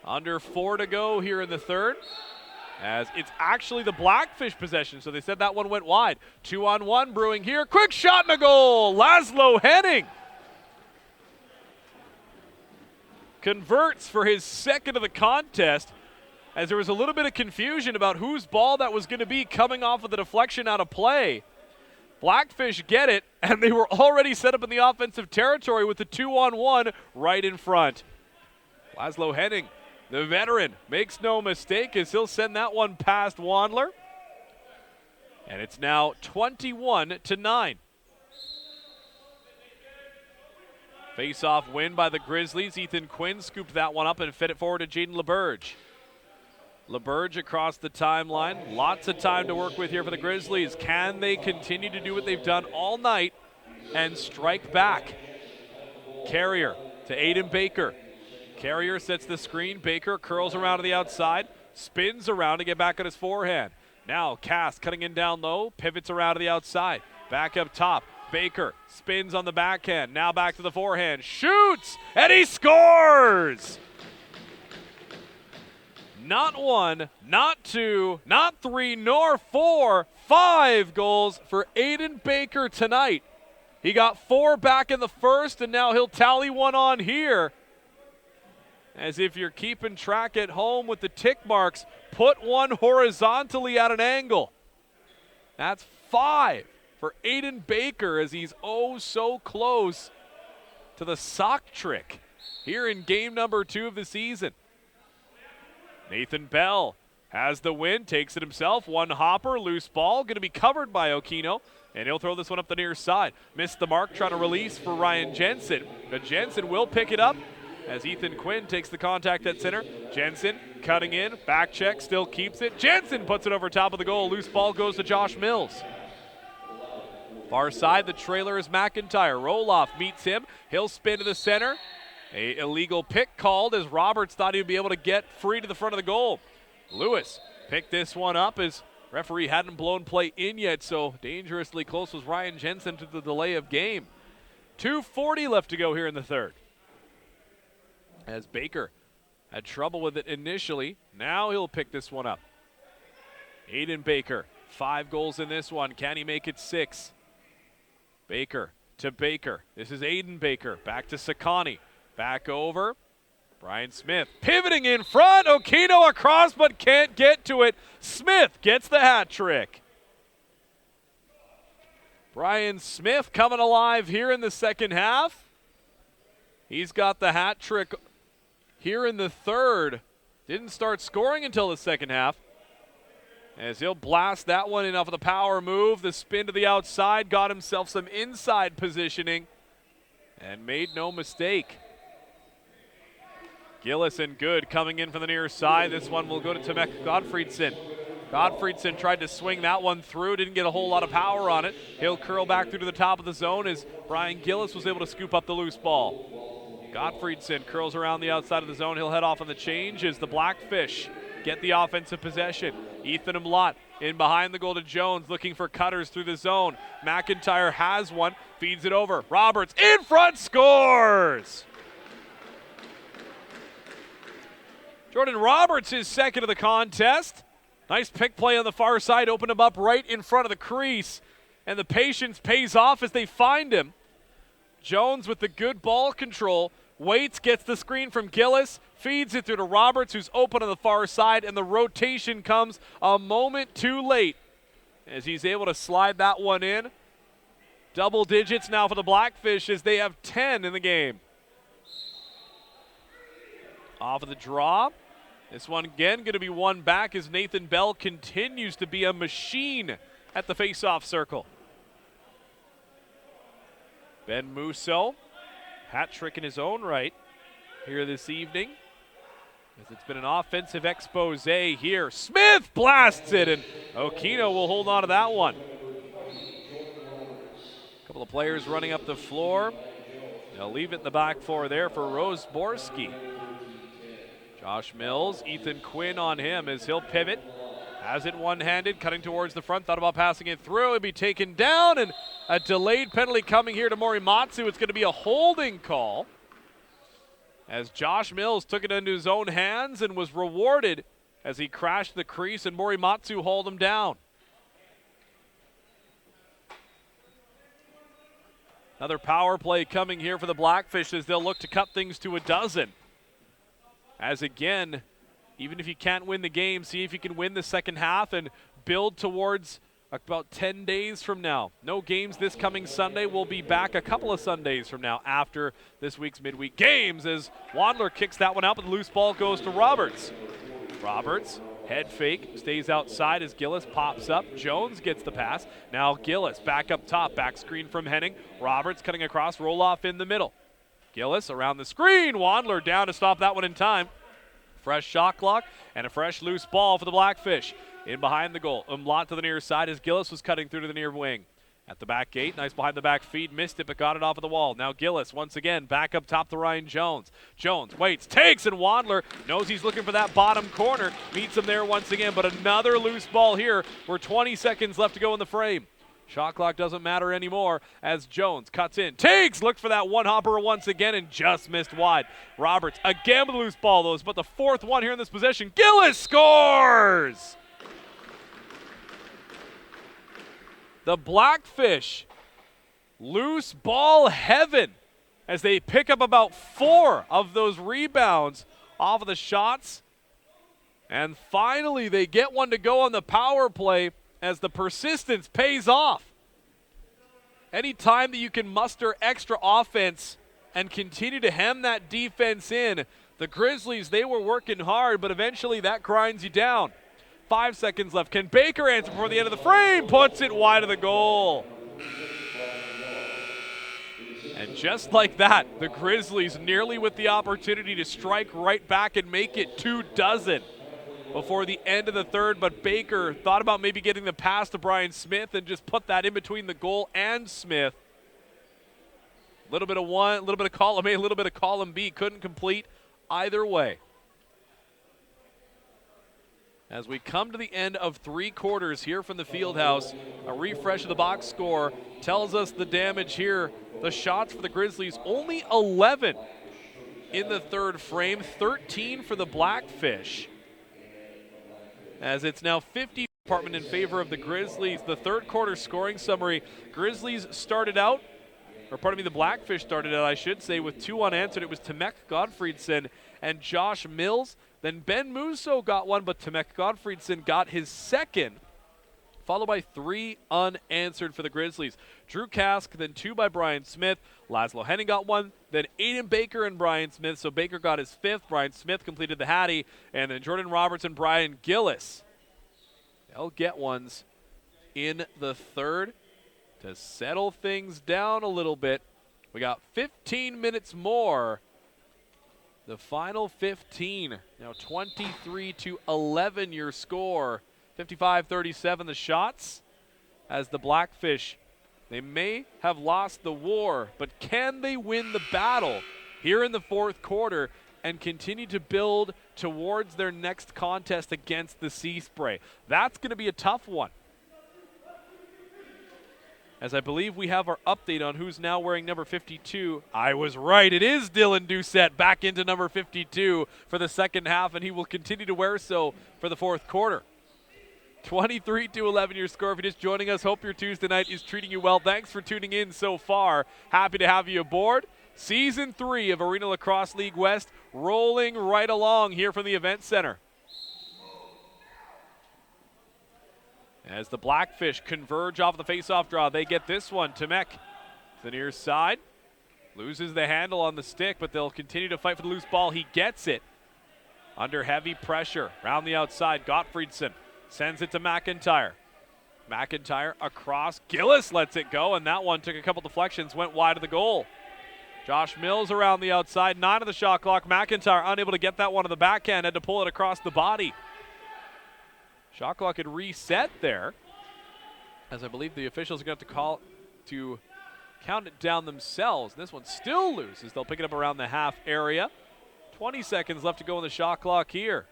Under 4 to go here in the third, as it's actually the Blackfish possession, so they said that one went wide. 2-on-1 brewing here. Quick shot and a goal. Laszlo Henning converts for his second of the contest, as there was a little bit of confusion about whose ball that was going to be coming off of the deflection out of play. Blackfish get it, and they were already set up in the offensive territory with the 2-on-1 right in front. Laszlo Henning, the veteran, makes no mistake as he'll send that one past Wandler. And it's now 21-9. Face-off win by the Grizzlies. Ethan Quinn scooped that one up and fed it forward to Jaden LeBurge. LeBurge across the timeline. Lots of time to work with here for the Grizzlies. Can they continue to do what they've done all night and strike back? Carrier to Aiden Baker. Carrier sets the screen. Baker curls around to the outside, spins around to get back on his forehand. Now Cass cutting in down low, pivots around to the outside. Back up top. Baker spins on the backhand. Now back to the forehand. Shoots! And he scores! Not 1, not 2, not 3, nor 4. 5 goals for Aiden Baker tonight. He got 4 back in the first, and now he'll tally 1 on here. As if you're keeping track at home with the tick marks, put 1 horizontally at an angle. That's 5 for Aiden Baker, as he's oh so close to the sock trick here in game number 2 of the season. Nathan Bell has the win, takes it himself. 1 hopper, loose ball, going to be covered by Okino, and he'll throw this one up the near side. Missed the mark, trying to release for Ryan Jensen, but Jensen will pick it up as Ethan Quinn takes the contact at center. Jensen cutting in, back check, still keeps it. Jensen puts it over top of the goal. Loose ball goes to Josh Mills. Far side, the trailer is McIntyre. Roloff meets him. He'll spin to the center. A illegal pick called as Roberts thought he'd be able to get free to the front of the goal. Lewis picked this one up as referee hadn't blown play in yet, so dangerously close was Ryan Jensen to the delay of game. 2:40 left to go here in the third. As Baker had trouble with it initially, now he'll pick this one up. Aiden Baker, 5 goals in this one. Can he make it 6? Baker to Baker. This is Aiden Baker. Back to Sakani. Back over. Brian Smith pivoting in front. Okino across but can't get to it. Smith gets the hat trick. Brian Smith coming alive here in the second half. He's got the hat trick here in the third. Didn't start scoring until the second half. As he'll blast that one in off of the power move. The spin to the outside. Got himself some inside positioning. And made no mistake. Gillis and Good coming in from the near side. This one will go to Tomek Godfriedson. Godfriedson tried to swing that one through. Didn't get a whole lot of power on it. He'll curl back through to the top of the zone as Brian Gillis was able to scoop up the loose ball. Godfriedson curls around the outside of the zone. He'll head off on the change as the Blackfish get the offensive possession. Ethan Umlaut in behind the goal to Jones, looking for cutters through the zone. McIntyre has one, feeds it over. Roberts in front, scores! Jordan Roberts is second of the contest. Nice pick play on the far side, opened him up right in front of the crease. And the patience pays off as they find him. Jones with the good ball control. Waits, gets the screen from Gillis, feeds it through to Roberts, who's open on the far side, and the rotation comes a moment too late as he's able to slide that one in. Double digits now for the Blackfish as they have 10 in the game. Off of the draw. This one again going to be won back as Nathan Bell continues to be a machine at the face-off circle. Ben Musso, hat trick in his own right here this evening. As it's been an offensive expose here. Smith blasts it, and Okino will hold on to that one. A couple of players running up the floor. They'll leave it in the back four there for Rosborski. Josh Mills, Ethan Quinn on him as he'll pivot. Has it one-handed, cutting towards the front, thought about passing it through. It'd be taken down, and a delayed penalty coming here to Morimatsu. It's going to be a holding call as Josh Mills took it into his own hands and was rewarded as he crashed the crease, and Morimatsu hauled him down. Another power play coming here for the Blackfish as they'll look to cut things to a dozen. As again, even if you can't win the game, see if you can win the second half and build towards about 10 days from now. No games this coming Sunday. We'll be back a couple of Sundays from now after this week's midweek games as Wandler kicks that one out, but the loose ball goes to Roberts. Roberts, head fake, stays outside as Gillis pops up. Jones gets the pass. Now Gillis back up top, back screen from Henning. Roberts cutting across, roll off in the middle. Gillis around the screen. Wandler down to stop that one in time. Fresh shot clock and a fresh loose ball for the Blackfish. In behind the goal. Umlaut to the near side as Gillis was cutting through to the near wing. At the back gate, nice behind the back feed. Missed it, but got it off of the wall. Now Gillis once again back up top to Ryan Jones. Jones waits, takes, and Wandler knows he's looking for that bottom corner. Meets him there once again, but another loose ball here. We're 20 seconds left to go in the frame. Shot clock doesn't matter anymore as Jones cuts in, takes, looked for that one hopper once again and just missed wide. Roberts again with a loose ball though, but the fourth one here in this possession. Gillis scores! The Blackfish, loose ball heaven as they pick up about 4 of those rebounds off of the shots. And finally they get one to go on the power play as the persistence pays off. Anytime that you can muster extra offense and continue to hem that defense in, the Grizzlies, they were working hard, but eventually that grinds you down. 5 seconds left. Can Baker answer before the end of the frame? Puts it wide of the goal. And just like that, the Grizzlies nearly with the opportunity to strike right back and make it 24 before the end of the third, but Baker thought about maybe getting the pass to Brian Smith and just put that in between the goal and Smith. A little bit of one, a little bit of column A, a little bit of column B. Couldn't complete either way. As we come to the end of 3 quarters here from the Fieldhouse, a refresh of the box score tells us the damage here. The shots for the Grizzlies, only 11 in the third frame, 13 for the Blackfish. As it's now 50 department in favor of the Grizzlies. The third quarter scoring summary, Grizzlies started out the Blackfish started it, I should say, with 2 unanswered. It was Tomek Gottfriedson and Josh Mills. Then Ben Musso got 1, but Tomek Gottfriedson got his second, followed by 3 unanswered for the Grizzlies. Drew Kask, then 2 by Brian Smith. Laszlo Henning got 1, then Aiden Baker and Brian Smith. So Baker got his 5th. Brian Smith completed the Hattie. And then Jordan Roberts and Brian Gillis, they'll get ones in the third to settle things down a little bit. We got 15 minutes more. The final 15. Now 23-11 your score. 55-37 the shots as the Blackfish, they may have lost the war, but can they win the battle here in the fourth quarter and continue to build towards their next contest against the Sea Spray? That's going to be a tough one, as I believe we have our update on who's now wearing number 52. I was right. It is Dylan Doucette back into number 52 for the second half, and he will continue to wear so for the fourth quarter. 23-11 your score. If you're just joining us, hope your Tuesday night is treating you well. Thanks for tuning in so far. Happy to have you aboard. Season 3 of Arena Lacrosse League West rolling right along here from the Event Center. As the Blackfish converge off the face-off draw, they get this one. Tomek to the near side. Loses the handle on the stick, but they'll continue to fight for the loose ball. He gets it under heavy pressure. Round the outside, Gottfriedson sends it to McIntyre. McIntyre across. Gillis lets it go, and that one took a couple deflections, went wide of the goal. Josh Mills around the outside, 9 of the shot clock. McIntyre unable to get that one on the backhand, had to pull it across the body. Shot clock had reset there, as I believe the officials are going to have to count it down themselves. This one still loses. They'll pick it up around the half area. 20 seconds left to go in the shot clock here.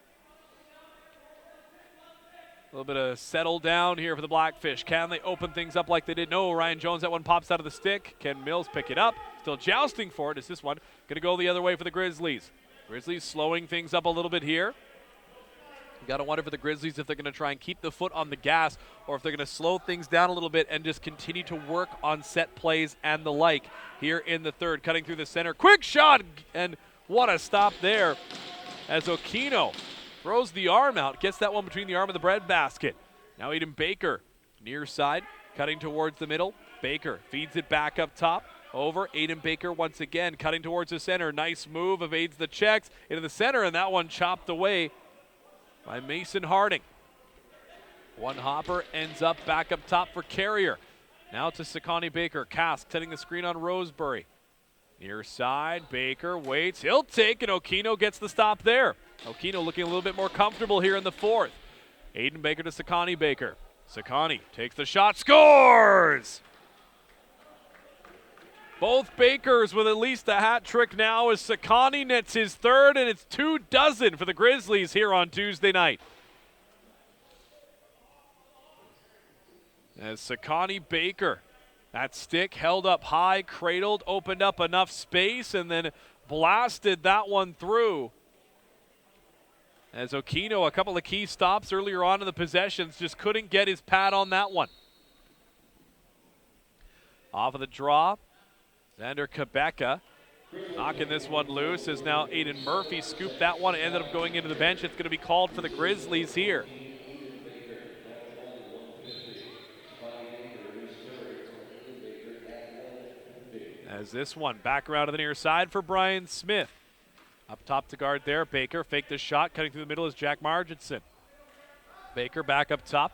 A little bit of settle down here for the Blackfish. Can they open things up like they did? No, Ryan Jones, that one pops out of the stick. Can Mills pick it up? Still jousting for it. Is this one going to go the other way for the Grizzlies? Grizzlies slowing things up a little bit here. You got to wonder for the Grizzlies if they're going to try and keep the foot on the gas, or if they're going to slow things down a little bit and just continue to work on set plays and the like here in the third. Cutting through the center. Quick shot, and what a stop there as Okino throws the arm out, gets that one between the arm and the breadbasket. Now Aiden Baker, near side, cutting towards the middle. Baker feeds it back up top. Over, Aiden Baker once again, cutting towards the center. Nice move, evades the checks into the center, and that one chopped away by Mason Harding. One hopper ends up back up top for Carrier. Now to Sakani Baker. Kask setting the screen on Rosebury. Near side, Baker waits. He'll take, and Okino gets the stop there. Okino looking a little bit more comfortable here in the fourth. Aiden Baker to Sakani Baker. Sakani takes the shot, scores! Both Bakers with at least a hat trick now as Sakani nets his third, and it's 24 for the Grizzlies here on Tuesday night. As Sakani Baker, that stick held up high, cradled, opened up enough space, and then blasted that one through. As Okino, a couple of key stops earlier on in the possessions, just couldn't get his pad on that one. Off of the draw, Xander Quebeca knocking this one loose as now Aiden Murphy scooped that one and ended up going into the bench. It's going to be called for the Grizzlies here. As this one back around to the near side for Brian Smith. Up top to guard there. Baker faked the shot. Cutting through the middle is Jack Marginson. Baker back up top.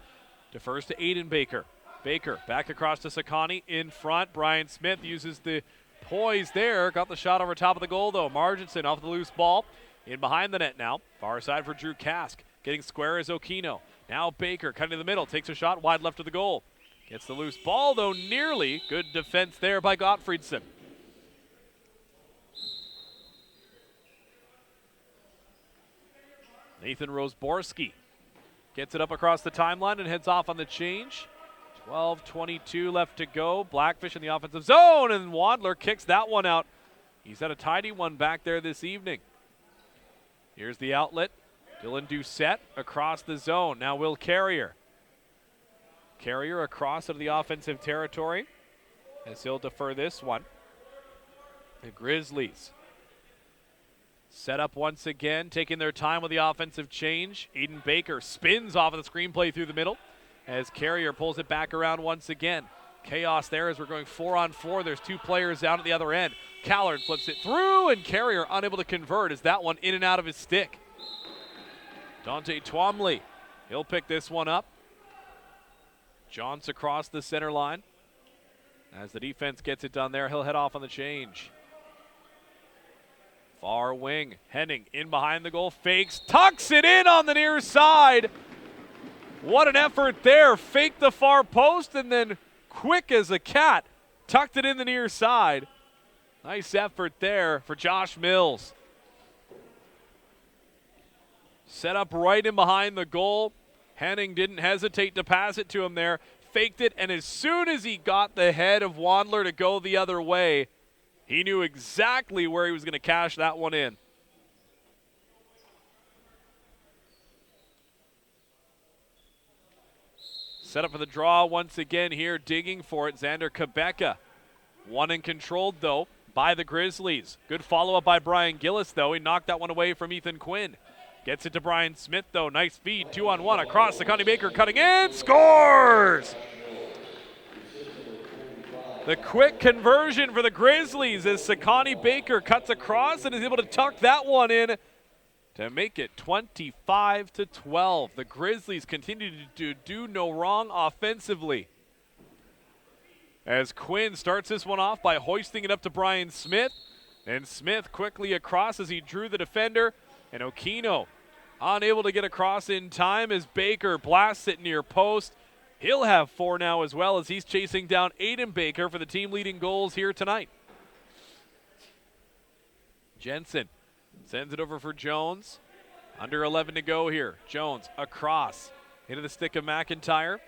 Defers to Aiden Baker. Baker back across to Sakani in front. Brian Smith uses the poise there. Got the shot over top of the goal though. Marginson off the loose ball. In behind the net now. Far side for Drew Kask. Getting square is Okino. Now Baker cutting to the middle. Takes a shot wide left of the goal. Gets the loose ball though nearly. Good defense there by Gottfriedson. Nathan Roseborski gets it up across the timeline and heads off on the change. 12:22 left to go. Blackfish in the offensive zone, and Wandler kicks that one out. He's had a tidy one back there this evening. Here's the outlet. Dylan Doucette across the zone. Now Will Carrier. Carrier across into the offensive territory as he'll defer this one. The Grizzlies set up once again, taking their time with the offensive change. Aiden Baker spins off of the screenplay through the middle as Carrier pulls it back around once again. Chaos there as we're going 4-on-4. There's two players down at the other end. Callard flips it through, and Carrier unable to convert as that one in and out of his stick. Dante Twombly, he'll pick this one up. Johns across the center line. As the defense gets it done there, he'll head off on the change. Far wing, Henning in behind the goal, fakes, tucks it in on the near side. What an effort there. Faked the far post and then quick as a cat, tucked it in the near side. Nice effort there for Josh Mills. Set up right in behind the goal. Henning didn't hesitate to pass it to him there. Faked it, and as soon as he got the head of Wandler to go the other way, he knew exactly where he was going to cash that one in. Set up for the draw once again here, digging for it, Xander Quebeca. One and controlled, though, by the Grizzlies. Good follow-up by Brian Gillis, though. He knocked that one away from Ethan Quinn. Gets it to Brian Smith, though. Nice feed, 2-on-1 across. Sakani Baker cutting in, scores! The quick conversion for the Grizzlies as Sakani Baker cuts across and is able to tuck that one in to make it 25-12. The Grizzlies continue to do no wrong offensively. As Quinn starts this one off by hoisting it up to Brian Smith. And Smith quickly across as he drew the defender. And Okino unable to get across in time as Baker blasts it near post. He'll have 4 now as well as he's chasing down Aiden Baker for the team leading goals here tonight. Jensen sends it over for Jones. Under 11 to go here. Jones across into the stick of McIntyre.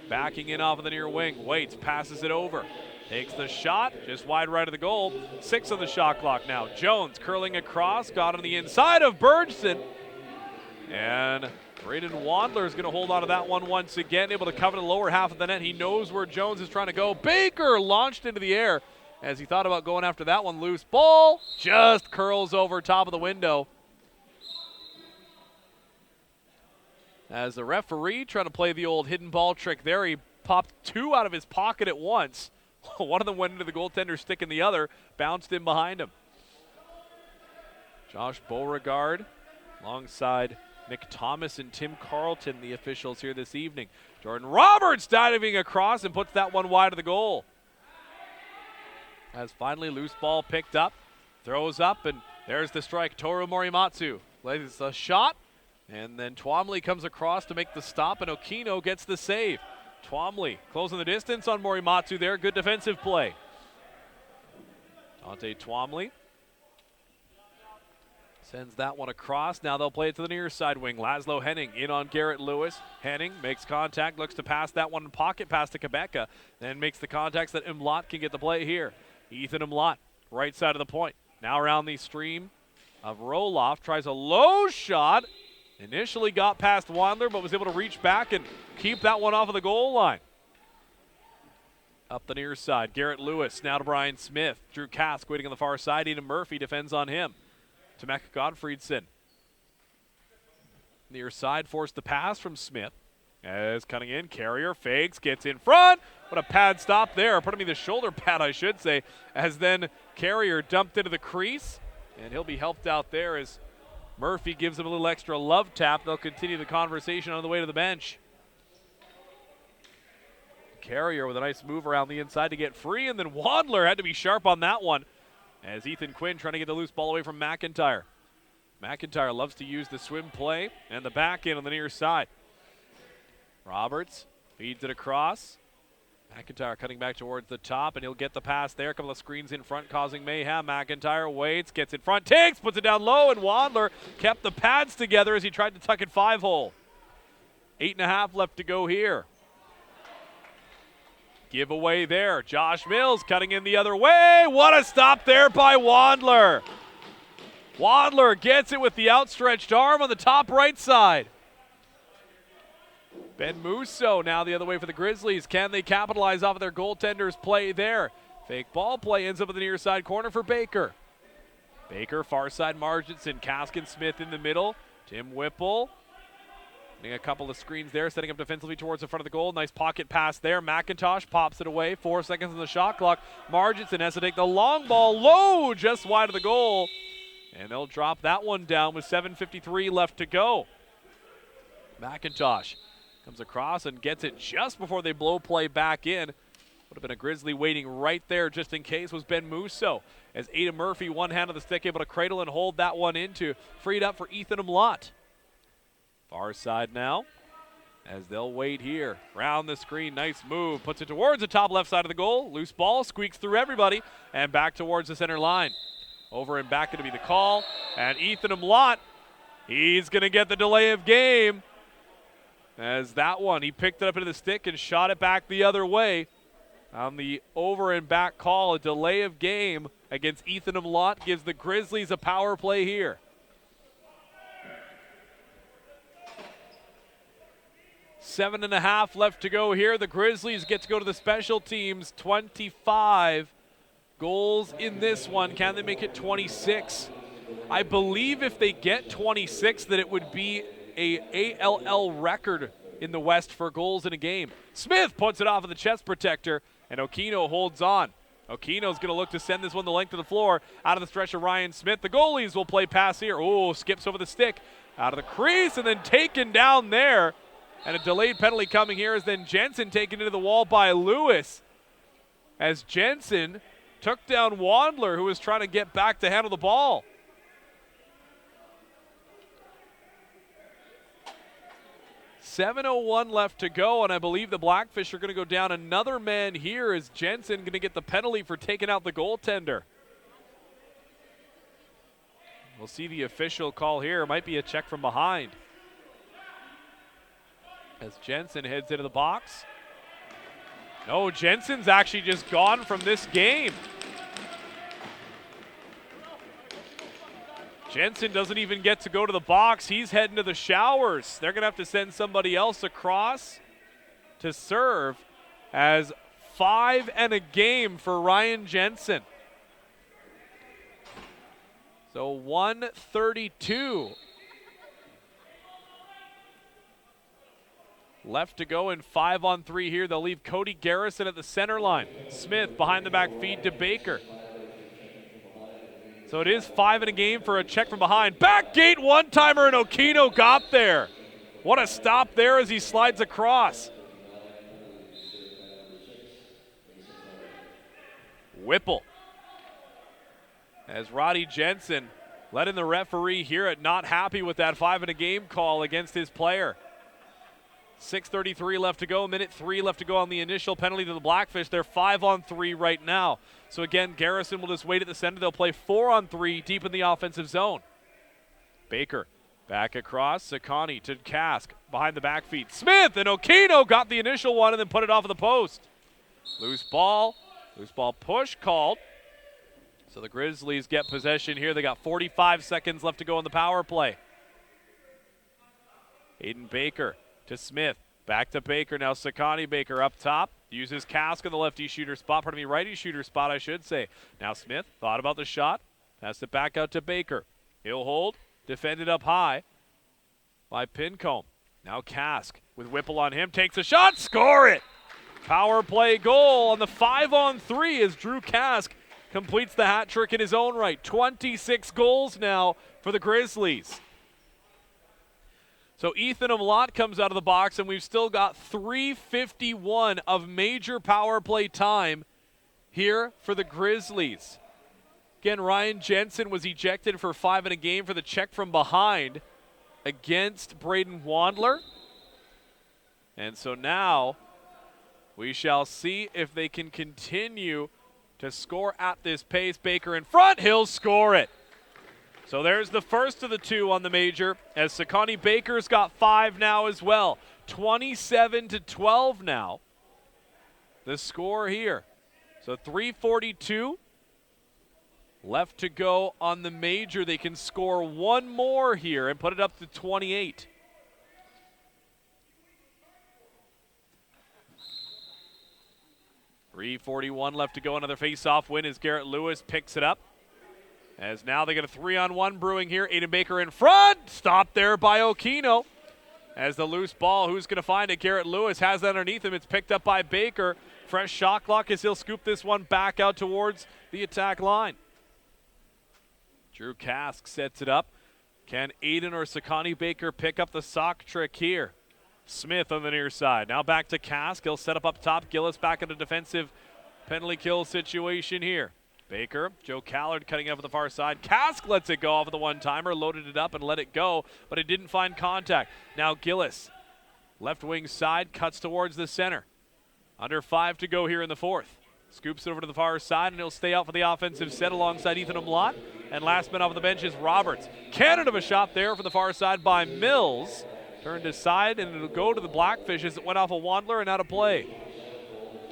Backing in off of the near wing. Waits, passes it over. Takes the shot, just wide right of the goal. 6 on the shot clock now. Jones curling across, got on the inside of Bergson. And Braden Wandler is going to hold on to that one once again, able to cover the lower half of the net. He knows where Jones is trying to go. Baker launched into the air as he thought about going after that one. Loose ball, just curls over top of the window. As the referee trying to play the old hidden ball trick there, he popped 2 out of his pocket at once. One of them went into the goaltender's stick and the other bounced in behind him. Josh Beauregard alongside Nick Thomas and Tim Carlton, the officials here this evening. Jordan Roberts diving across and puts that one wide of the goal. As finally loose ball picked up, throws up, and there's the strike. Toru Morimatsu lays a shot, and then Twombly comes across to make the stop, and Okino gets the save. Twombly closing the distance on Morimatsu there. Good defensive play. Dante Twombly sends that one across. Now they'll play it to the near side wing. Laszlo Henning in on Garrett Lewis. Henning makes contact, looks to pass that one in pocket pass to Quebeca, then makes the contacts that Imlot can get the play here. Ethan Imlot, right side of the point. Now around the stream of Roloff, tries a low shot. Initially got past Wandler, but was able to reach back and keep that one off of the goal line. Up the near side, Garrett Lewis, now to Brian Smith. Drew Kask waiting on the far side. Eden Murphy defends on him. To Mac Godfriedson. Near side, forced the pass from Smith. As cutting in, Carrier fakes, gets in front. What a pad stop there. Pardon me, the shoulder pad, I should say. As then Carrier dumped into the crease. And he'll be helped out there as Murphy gives him a little extra love tap. They'll continue the conversation on the way to the bench. Carrier with a nice move around the inside to get free, and then Wandler had to be sharp on that one as Ethan Quinn trying to get the loose ball away from McIntyre. McIntyre loves to use the swim play and the back end on the near side. Roberts feeds it across. McIntyre cutting back towards the top, and he'll get the pass there. A couple of screens in front causing mayhem. McIntyre waits, gets in front, takes, puts it down low, and Wandler kept the pads together as he tried to tuck it 5-hole. 8.5 left to go here. Giveaway there. Josh Mills cutting in the other way. What a stop there by Wandler. Wandler gets it with the outstretched arm on the top right side. Ben Musso now the other way for the Grizzlies. Can they capitalize off of their goaltender's play there? Fake ball play ends up in the near side corner for Baker. Baker, far side Marginson, Kaskin Smith in the middle. Tim Whipple. Getting a couple of screens there, setting up defensively towards the front of the goal. Nice pocket pass there. McIntosh pops it away. 4 seconds on the shot clock. Marginson has to take the long ball low, just wide of the goal. And they'll drop that one down with 7:53 left to go. McIntosh comes across and gets it just before they blow play back in. Would have been a Grizzly waiting right there just in case was Ben Musso. As Ada Murphy, one hand on the stick, able to cradle and hold that one into. Freed up for Ethan Umlaut. Far side now as they'll wait here. Round the screen, nice move. Puts it towards the top left side of the goal. Loose ball, squeaks through everybody and back towards the center line. Over and back going to be the call. And Ethan Umlaut, he's going to get the delay of game. As that one, he picked it up into the stick and shot it back the other way. On the over and back call, a delay of game against Ethan Umlaut gives the Grizzlies a power play here. 7.5 left to go here. The Grizzlies get to go to the special teams. 25 goals in this one. Can they make it 26? I believe if they get 26 that it would be a ALL record in the West for goals in a game. Smith puts it off of the chest protector, and Okino holds on. Okino's going to look to send this one the length of the floor. Out of the stretch of Ryan Smith. The goalies will play pass here. Oh, skips over the stick. Out of the crease and then taken down there. And a delayed penalty coming here is then Jensen taken into the wall by Lewis. As Jensen took down Wandler, who was trying to get back to handle the ball. .701 left to go, and I believe the Blackfish are going to go down another man here as Jensen going to get the penalty for taking out the goaltender. We'll see the official call here. It might be a check from behind. As Jensen heads into the box. No, Jensen's actually just gone from this game. Jensen doesn't even get to go to the box. He's heading to the showers. They're going to have to send somebody else across to serve as 5 and a game for Ryan Jensen. So 1:32 left to go in 5-on-3 here. They'll leave Cody Garrison at the center line. Smith behind the back feed to Baker. So it is 5 in a game for a check from behind. Back gate one-timer, and Okino got there. What a stop there as he slides across. Whipple. As Roddy Jensen letting the referee hear it, not happy with that 5 in a game call against his player. 6:33 left to go, 1:03 left to go on the initial penalty to the Blackfish. They're 5-on-3 right now. So again, Garrison will just wait at the center. They'll play 4-on-3 deep in the offensive zone. Baker back across, Sakani to Kask, behind the back feet. Smith and Okino got the initial one and then put it off of the post. Loose ball push called. So the Grizzlies get possession here. They got 45 seconds left to go on the power play. Aiden Baker to Smith, back to Baker. Now Sakani. Baker up top, uses Kask on the lefty shooter spot, righty shooter spot I should say. Now Smith thought about the shot, passed it back out to Baker. He'll hold, defended up high by Pincombe. Now Kask with Whipple on him, takes a shot, score it! Power play goal on the 5-on-3 as Drew Kask completes the hat trick in his own right. 26 goals now for the Grizzlies. So Ethan Umlaut comes out of the box, and we've still got 3:51 of major power play time here for the Grizzlies. Again, Ryan Jensen was ejected for 5 in a game for the check from behind against Braden Wandler. And so now we shall see if they can continue to score at this pace. Baker in front, he'll score it. So there's the first of the 2 on the major, as Sakani Baker's got 5 now as well. 27-12 now, the score here. So 3:42 left to go on the major. They can score 1 more here and put it up to 28. 3:41 left to go. Another face-off win as Garrett Lewis picks it up. As now they get a 3-on-1 brewing here. Aiden Baker in front. Stopped there by Okino. As the loose ball, who's going to find it? Garrett Lewis has that underneath him. It's picked up by Baker. Fresh shot clock as he'll scoop this one back out towards the attack line. Drew Kask sets it up. Can Aiden or Sakani Baker pick up the sock trick here? Smith on the near side. Now back to Kask. He'll set up top. Gillis back in a defensive penalty kill situation here. Baker, Joe Callard cutting up on the far side. Kask lets it go off of the one-timer, loaded it up and let it go, but it didn't find contact. Now Gillis, left wing side, cuts towards the center. Under 5 to go here in the fourth. Scoops it over to the far side, and he'll stay out for the offensive set alongside Ethan Umlaut. And last man off the bench is Roberts. Cannon of a shot there from the far side by Mills. Turned aside, and it'll go to the Blackfish as it went off a Wandler and out of play.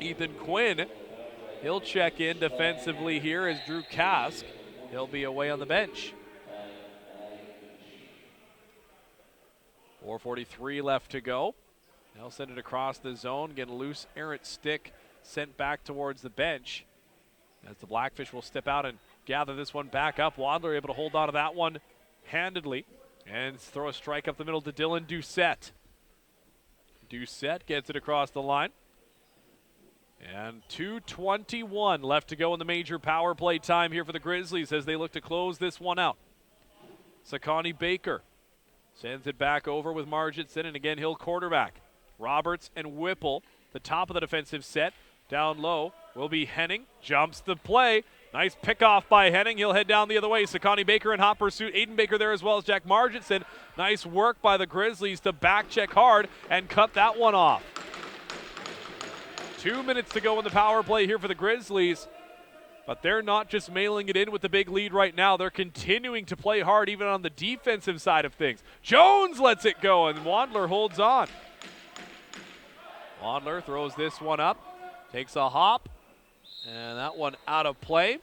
Ethan Quinn, he'll check in defensively here as Drew Kask. He'll be away on the bench. 4:43 left to go. They'll send it across the zone, get a loose errant stick sent back towards the bench. As the Blackfish will step out and gather this one back up. Wadler able to hold on to that one handedly and throw a strike up the middle to Dylan Doucette. Doucette gets it across the line. And 2:21 left to go in the major power play time here for the Grizzlies as they look to close this one out. Sakani Baker sends it back over with Margitson, and again he'll quarterback. Roberts and Whipple, the top of the defensive set. Down low will be Henning, jumps the play. Nice pickoff by Henning. He'll head down the other way. Sakani Baker in hot pursuit. Aiden Baker there as well as Jack Margitson. Nice work by the Grizzlies to back check hard and cut that one off. 2 minutes to go in the power play here for the Grizzlies. But they're not just mailing it in with the big lead right now. They're continuing to play hard even on the defensive side of things. Jones lets it go, and Wandler holds on. Wandler throws this one up, takes a hop, and that one out of play.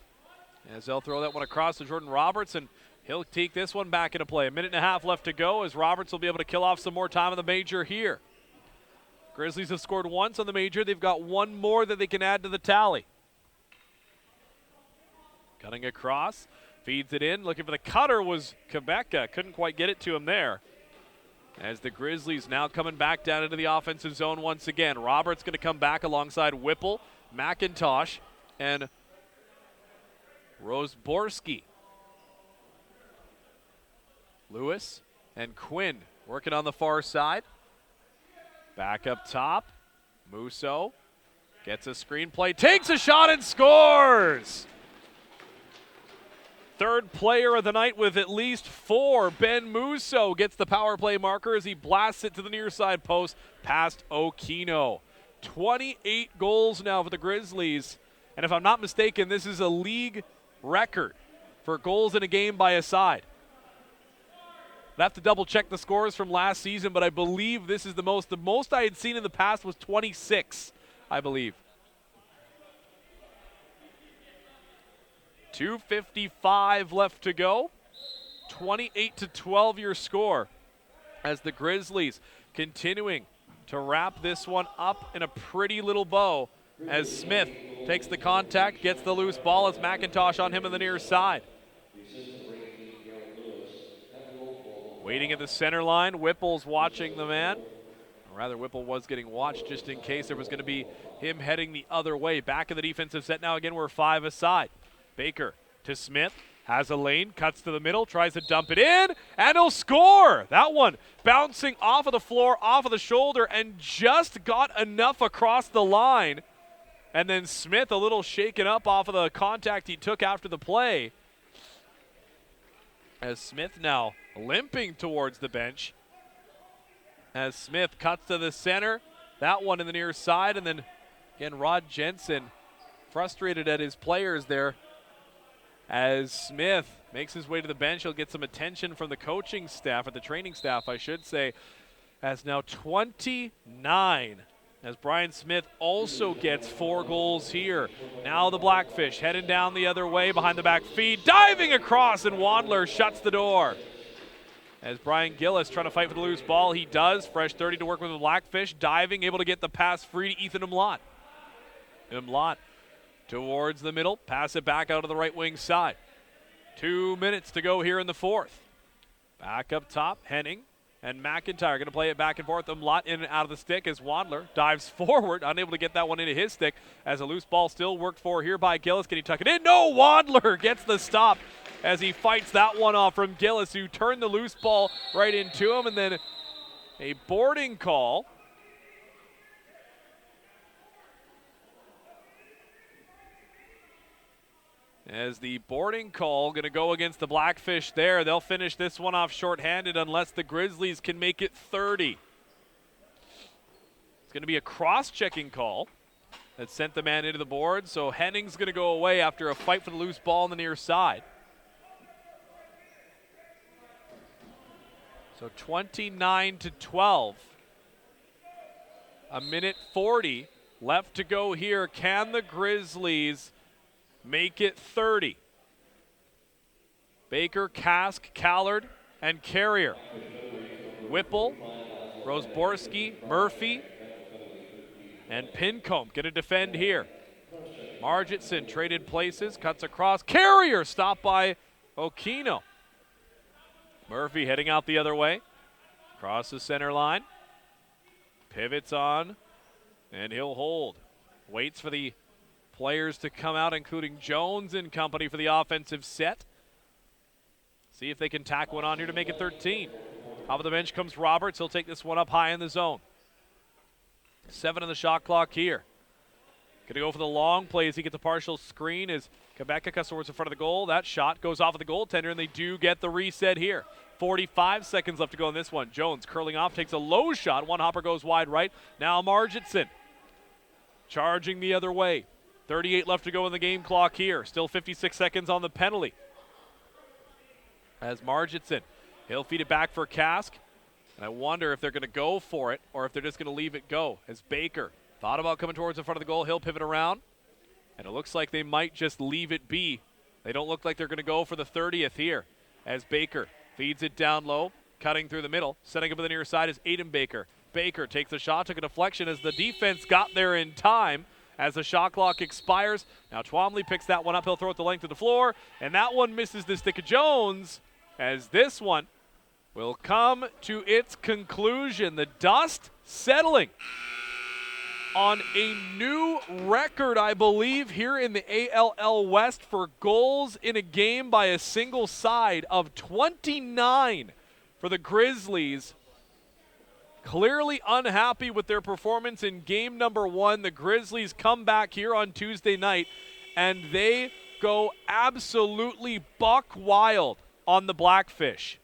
As they'll throw that one across to Jordan Roberts, and he'll take this one back into play. 1.5 minutes left to go as Roberts will be able to kill off some more time in the major here. Grizzlies have scored once on the major. They've got one more that they can add to the tally. Cutting across, feeds it in. Looking for the cutter was Quebeca. Couldn't quite get it to him there. As the Grizzlies now coming back down into the offensive zone once again. Roberts going to come back alongside Whipple, McIntosh, and Roseborski. Lewis and Quinn working on the far side. Back up top, Musso gets a screenplay, takes a shot and scores! Third player of the night with at least 4. Ben Musso gets the power play marker as he blasts it to the near side post past Okino. 28 goals now for the Grizzlies. And if I'm not mistaken, this is a league record for goals in a game by a side. I'd have to double check the scores from last season, but I believe this is the most. The most I had seen in the past was 26, I believe. 2:55 left to go. 28-12 your score as the Grizzlies continuing to wrap this one up in a pretty little bow as Smith takes the contact, gets the loose ball. It's McIntosh on him on the near side. Waiting at the center line. Whipple's watching the man. Or rather, Whipple was getting watched just in case there was going to be him heading the other way. Back in the defensive set now. Again, we're 5 aside. Baker to Smith, has a lane, cuts to the middle, tries to dump it in, and he'll score! That one bouncing off of the floor, off of the shoulder, and just got enough across the line. And then Smith a little shaken up off of the contact he took after the play. As Smith now limping towards the bench. As Smith cuts to the center, that one in the near side, and then again Rod Jensen frustrated at his players there. As Smith makes his way to the bench, he'll get some attention from the coaching staff, or the training staff, I should say, as now 29. As Brian Smith also gets 4 goals here. Now the Blackfish heading down the other way behind the back feed, diving across, and Wandler shuts the door. As Brian Gillis trying to fight for the loose ball, he does. Fresh 30 to work with the Blackfish, diving, able to get the pass free to Ethan Umlaut. Imlot towards the middle, pass it back out to the right wing side. 2 minutes to go here in the fourth. Back up top, Henning and McIntyre going to play it back and forth. Imlot in and out of the stick as Wandler dives forward, unable to get that one into his stick as a loose ball still worked for here by Gillis. Can he tuck it in? No, Wandler gets the stop as he fights that one off from Gillis, who turned the loose ball right into him, and then a boarding call. As the boarding call going to go against the Blackfish there. They'll finish this one off shorthanded unless the Grizzlies can make it 30. It's going to be a cross-checking call that sent the man into the board. So Henning's going to go away after a fight for the loose ball on the near side. So 29-12. A minute 40 left to go here. Can the Grizzlies make it 30? Baker, Kask, Callard, and Carrier. Whipple, Rosborski, Murphy, and Pincombe going to defend here. Margitson traded places, cuts across. Carrier stopped by Okino. Murphy heading out the other way. Across the center line. Pivots on, and he'll hold. Waits for the players to come out, including Jones and company for the offensive set. See if they can tack one on here to make it 13. Off of the bench comes Roberts. He'll take this one up high in the zone. 7 on the shot clock here. Going to go for the long play as he gets a partial screen as Quebec cuts towards the front of the goal. That shot goes off of the goaltender, and they do get the reset here. 45 seconds left to go in this one. Jones curling off, takes a low shot. One hopper goes wide right. Now Margitson charging the other way. 38 left to go in the game clock here. Still 56 seconds on the penalty. As Margitson, he'll feed it back for Kask. And I wonder if they're going to go for it or if they're just going to leave it go. As Baker thought about coming towards the front of the goal, he'll pivot around. And it looks like they might just leave it be. They don't look like they're going to go for the 30th here. As Baker feeds it down low, cutting through the middle. Setting up to the near side is Aiden Baker. Baker takes a shot, took a deflection as the defense got there in time. As the shot clock expires, now Twombly picks that one up. He'll throw it the length of the floor, and that one misses the stick of Jones, as this one will come to its conclusion. The dust settling on a new record, I believe, here in the ALL West for goals in a game by a single side of 29 for the Grizzlies. Clearly unhappy with their performance in game number 1. The Grizzlies come back here on Tuesday night, and they go absolutely buck wild on the Blackfish.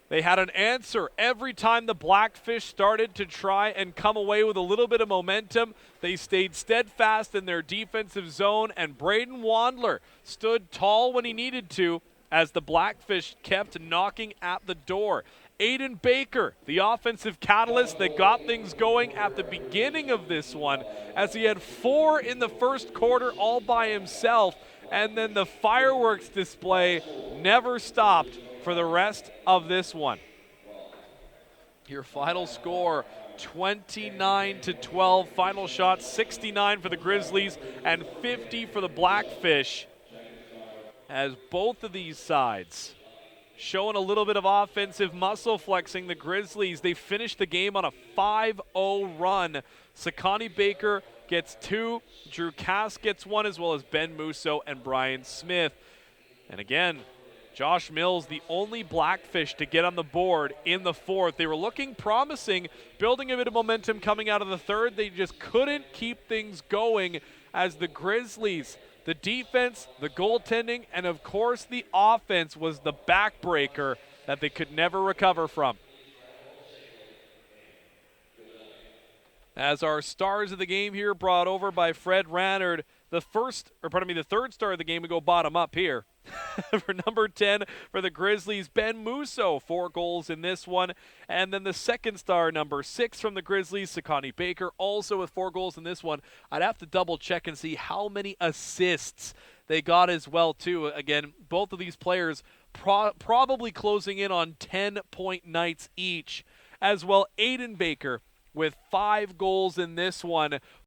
They had an answer every time the Blackfish started to try and come away with a little bit of momentum. They stayed steadfast in their defensive zone, and Braden Wandler stood tall when he needed to as the Blackfish kept knocking at the door. Aiden Baker, the offensive catalyst that got things going at the beginning of this one, as he had 4 in the first quarter all by himself, and then the fireworks display never stopped for the rest of this one. Your final score, 29-12. Final shot, 69 for the Grizzlies and 50 for the Blackfish, as both of these sides showing a little bit of offensive muscle flexing. The Grizzlies, they finished the game on a 5-0 run. Sakani Baker gets 2, Drew Kask gets 1, as well as Ben Musso and Brian Smith. And again, Josh Mills, the only Blackfish to get on the board in the fourth. They were looking promising, building a bit of momentum coming out of the third. They just couldn't keep things going as the Grizzlies, the defense, the goaltending, and of course the offense was the backbreaker that they could never recover from. As our stars of the game here brought over by Fred Rannard, the third star of the game, we go bottom up here. For number 10 for the Grizzlies, Ben Musso, 4 goals in this one. And then the second star, number 6 from the Grizzlies, Sakani Baker, also with 4 goals in this one. I'd have to double check and see how many assists they got as well, too. Again, both of these players probably closing in on 10-point nights each. As well, Aiden Baker with 5 goals in this one.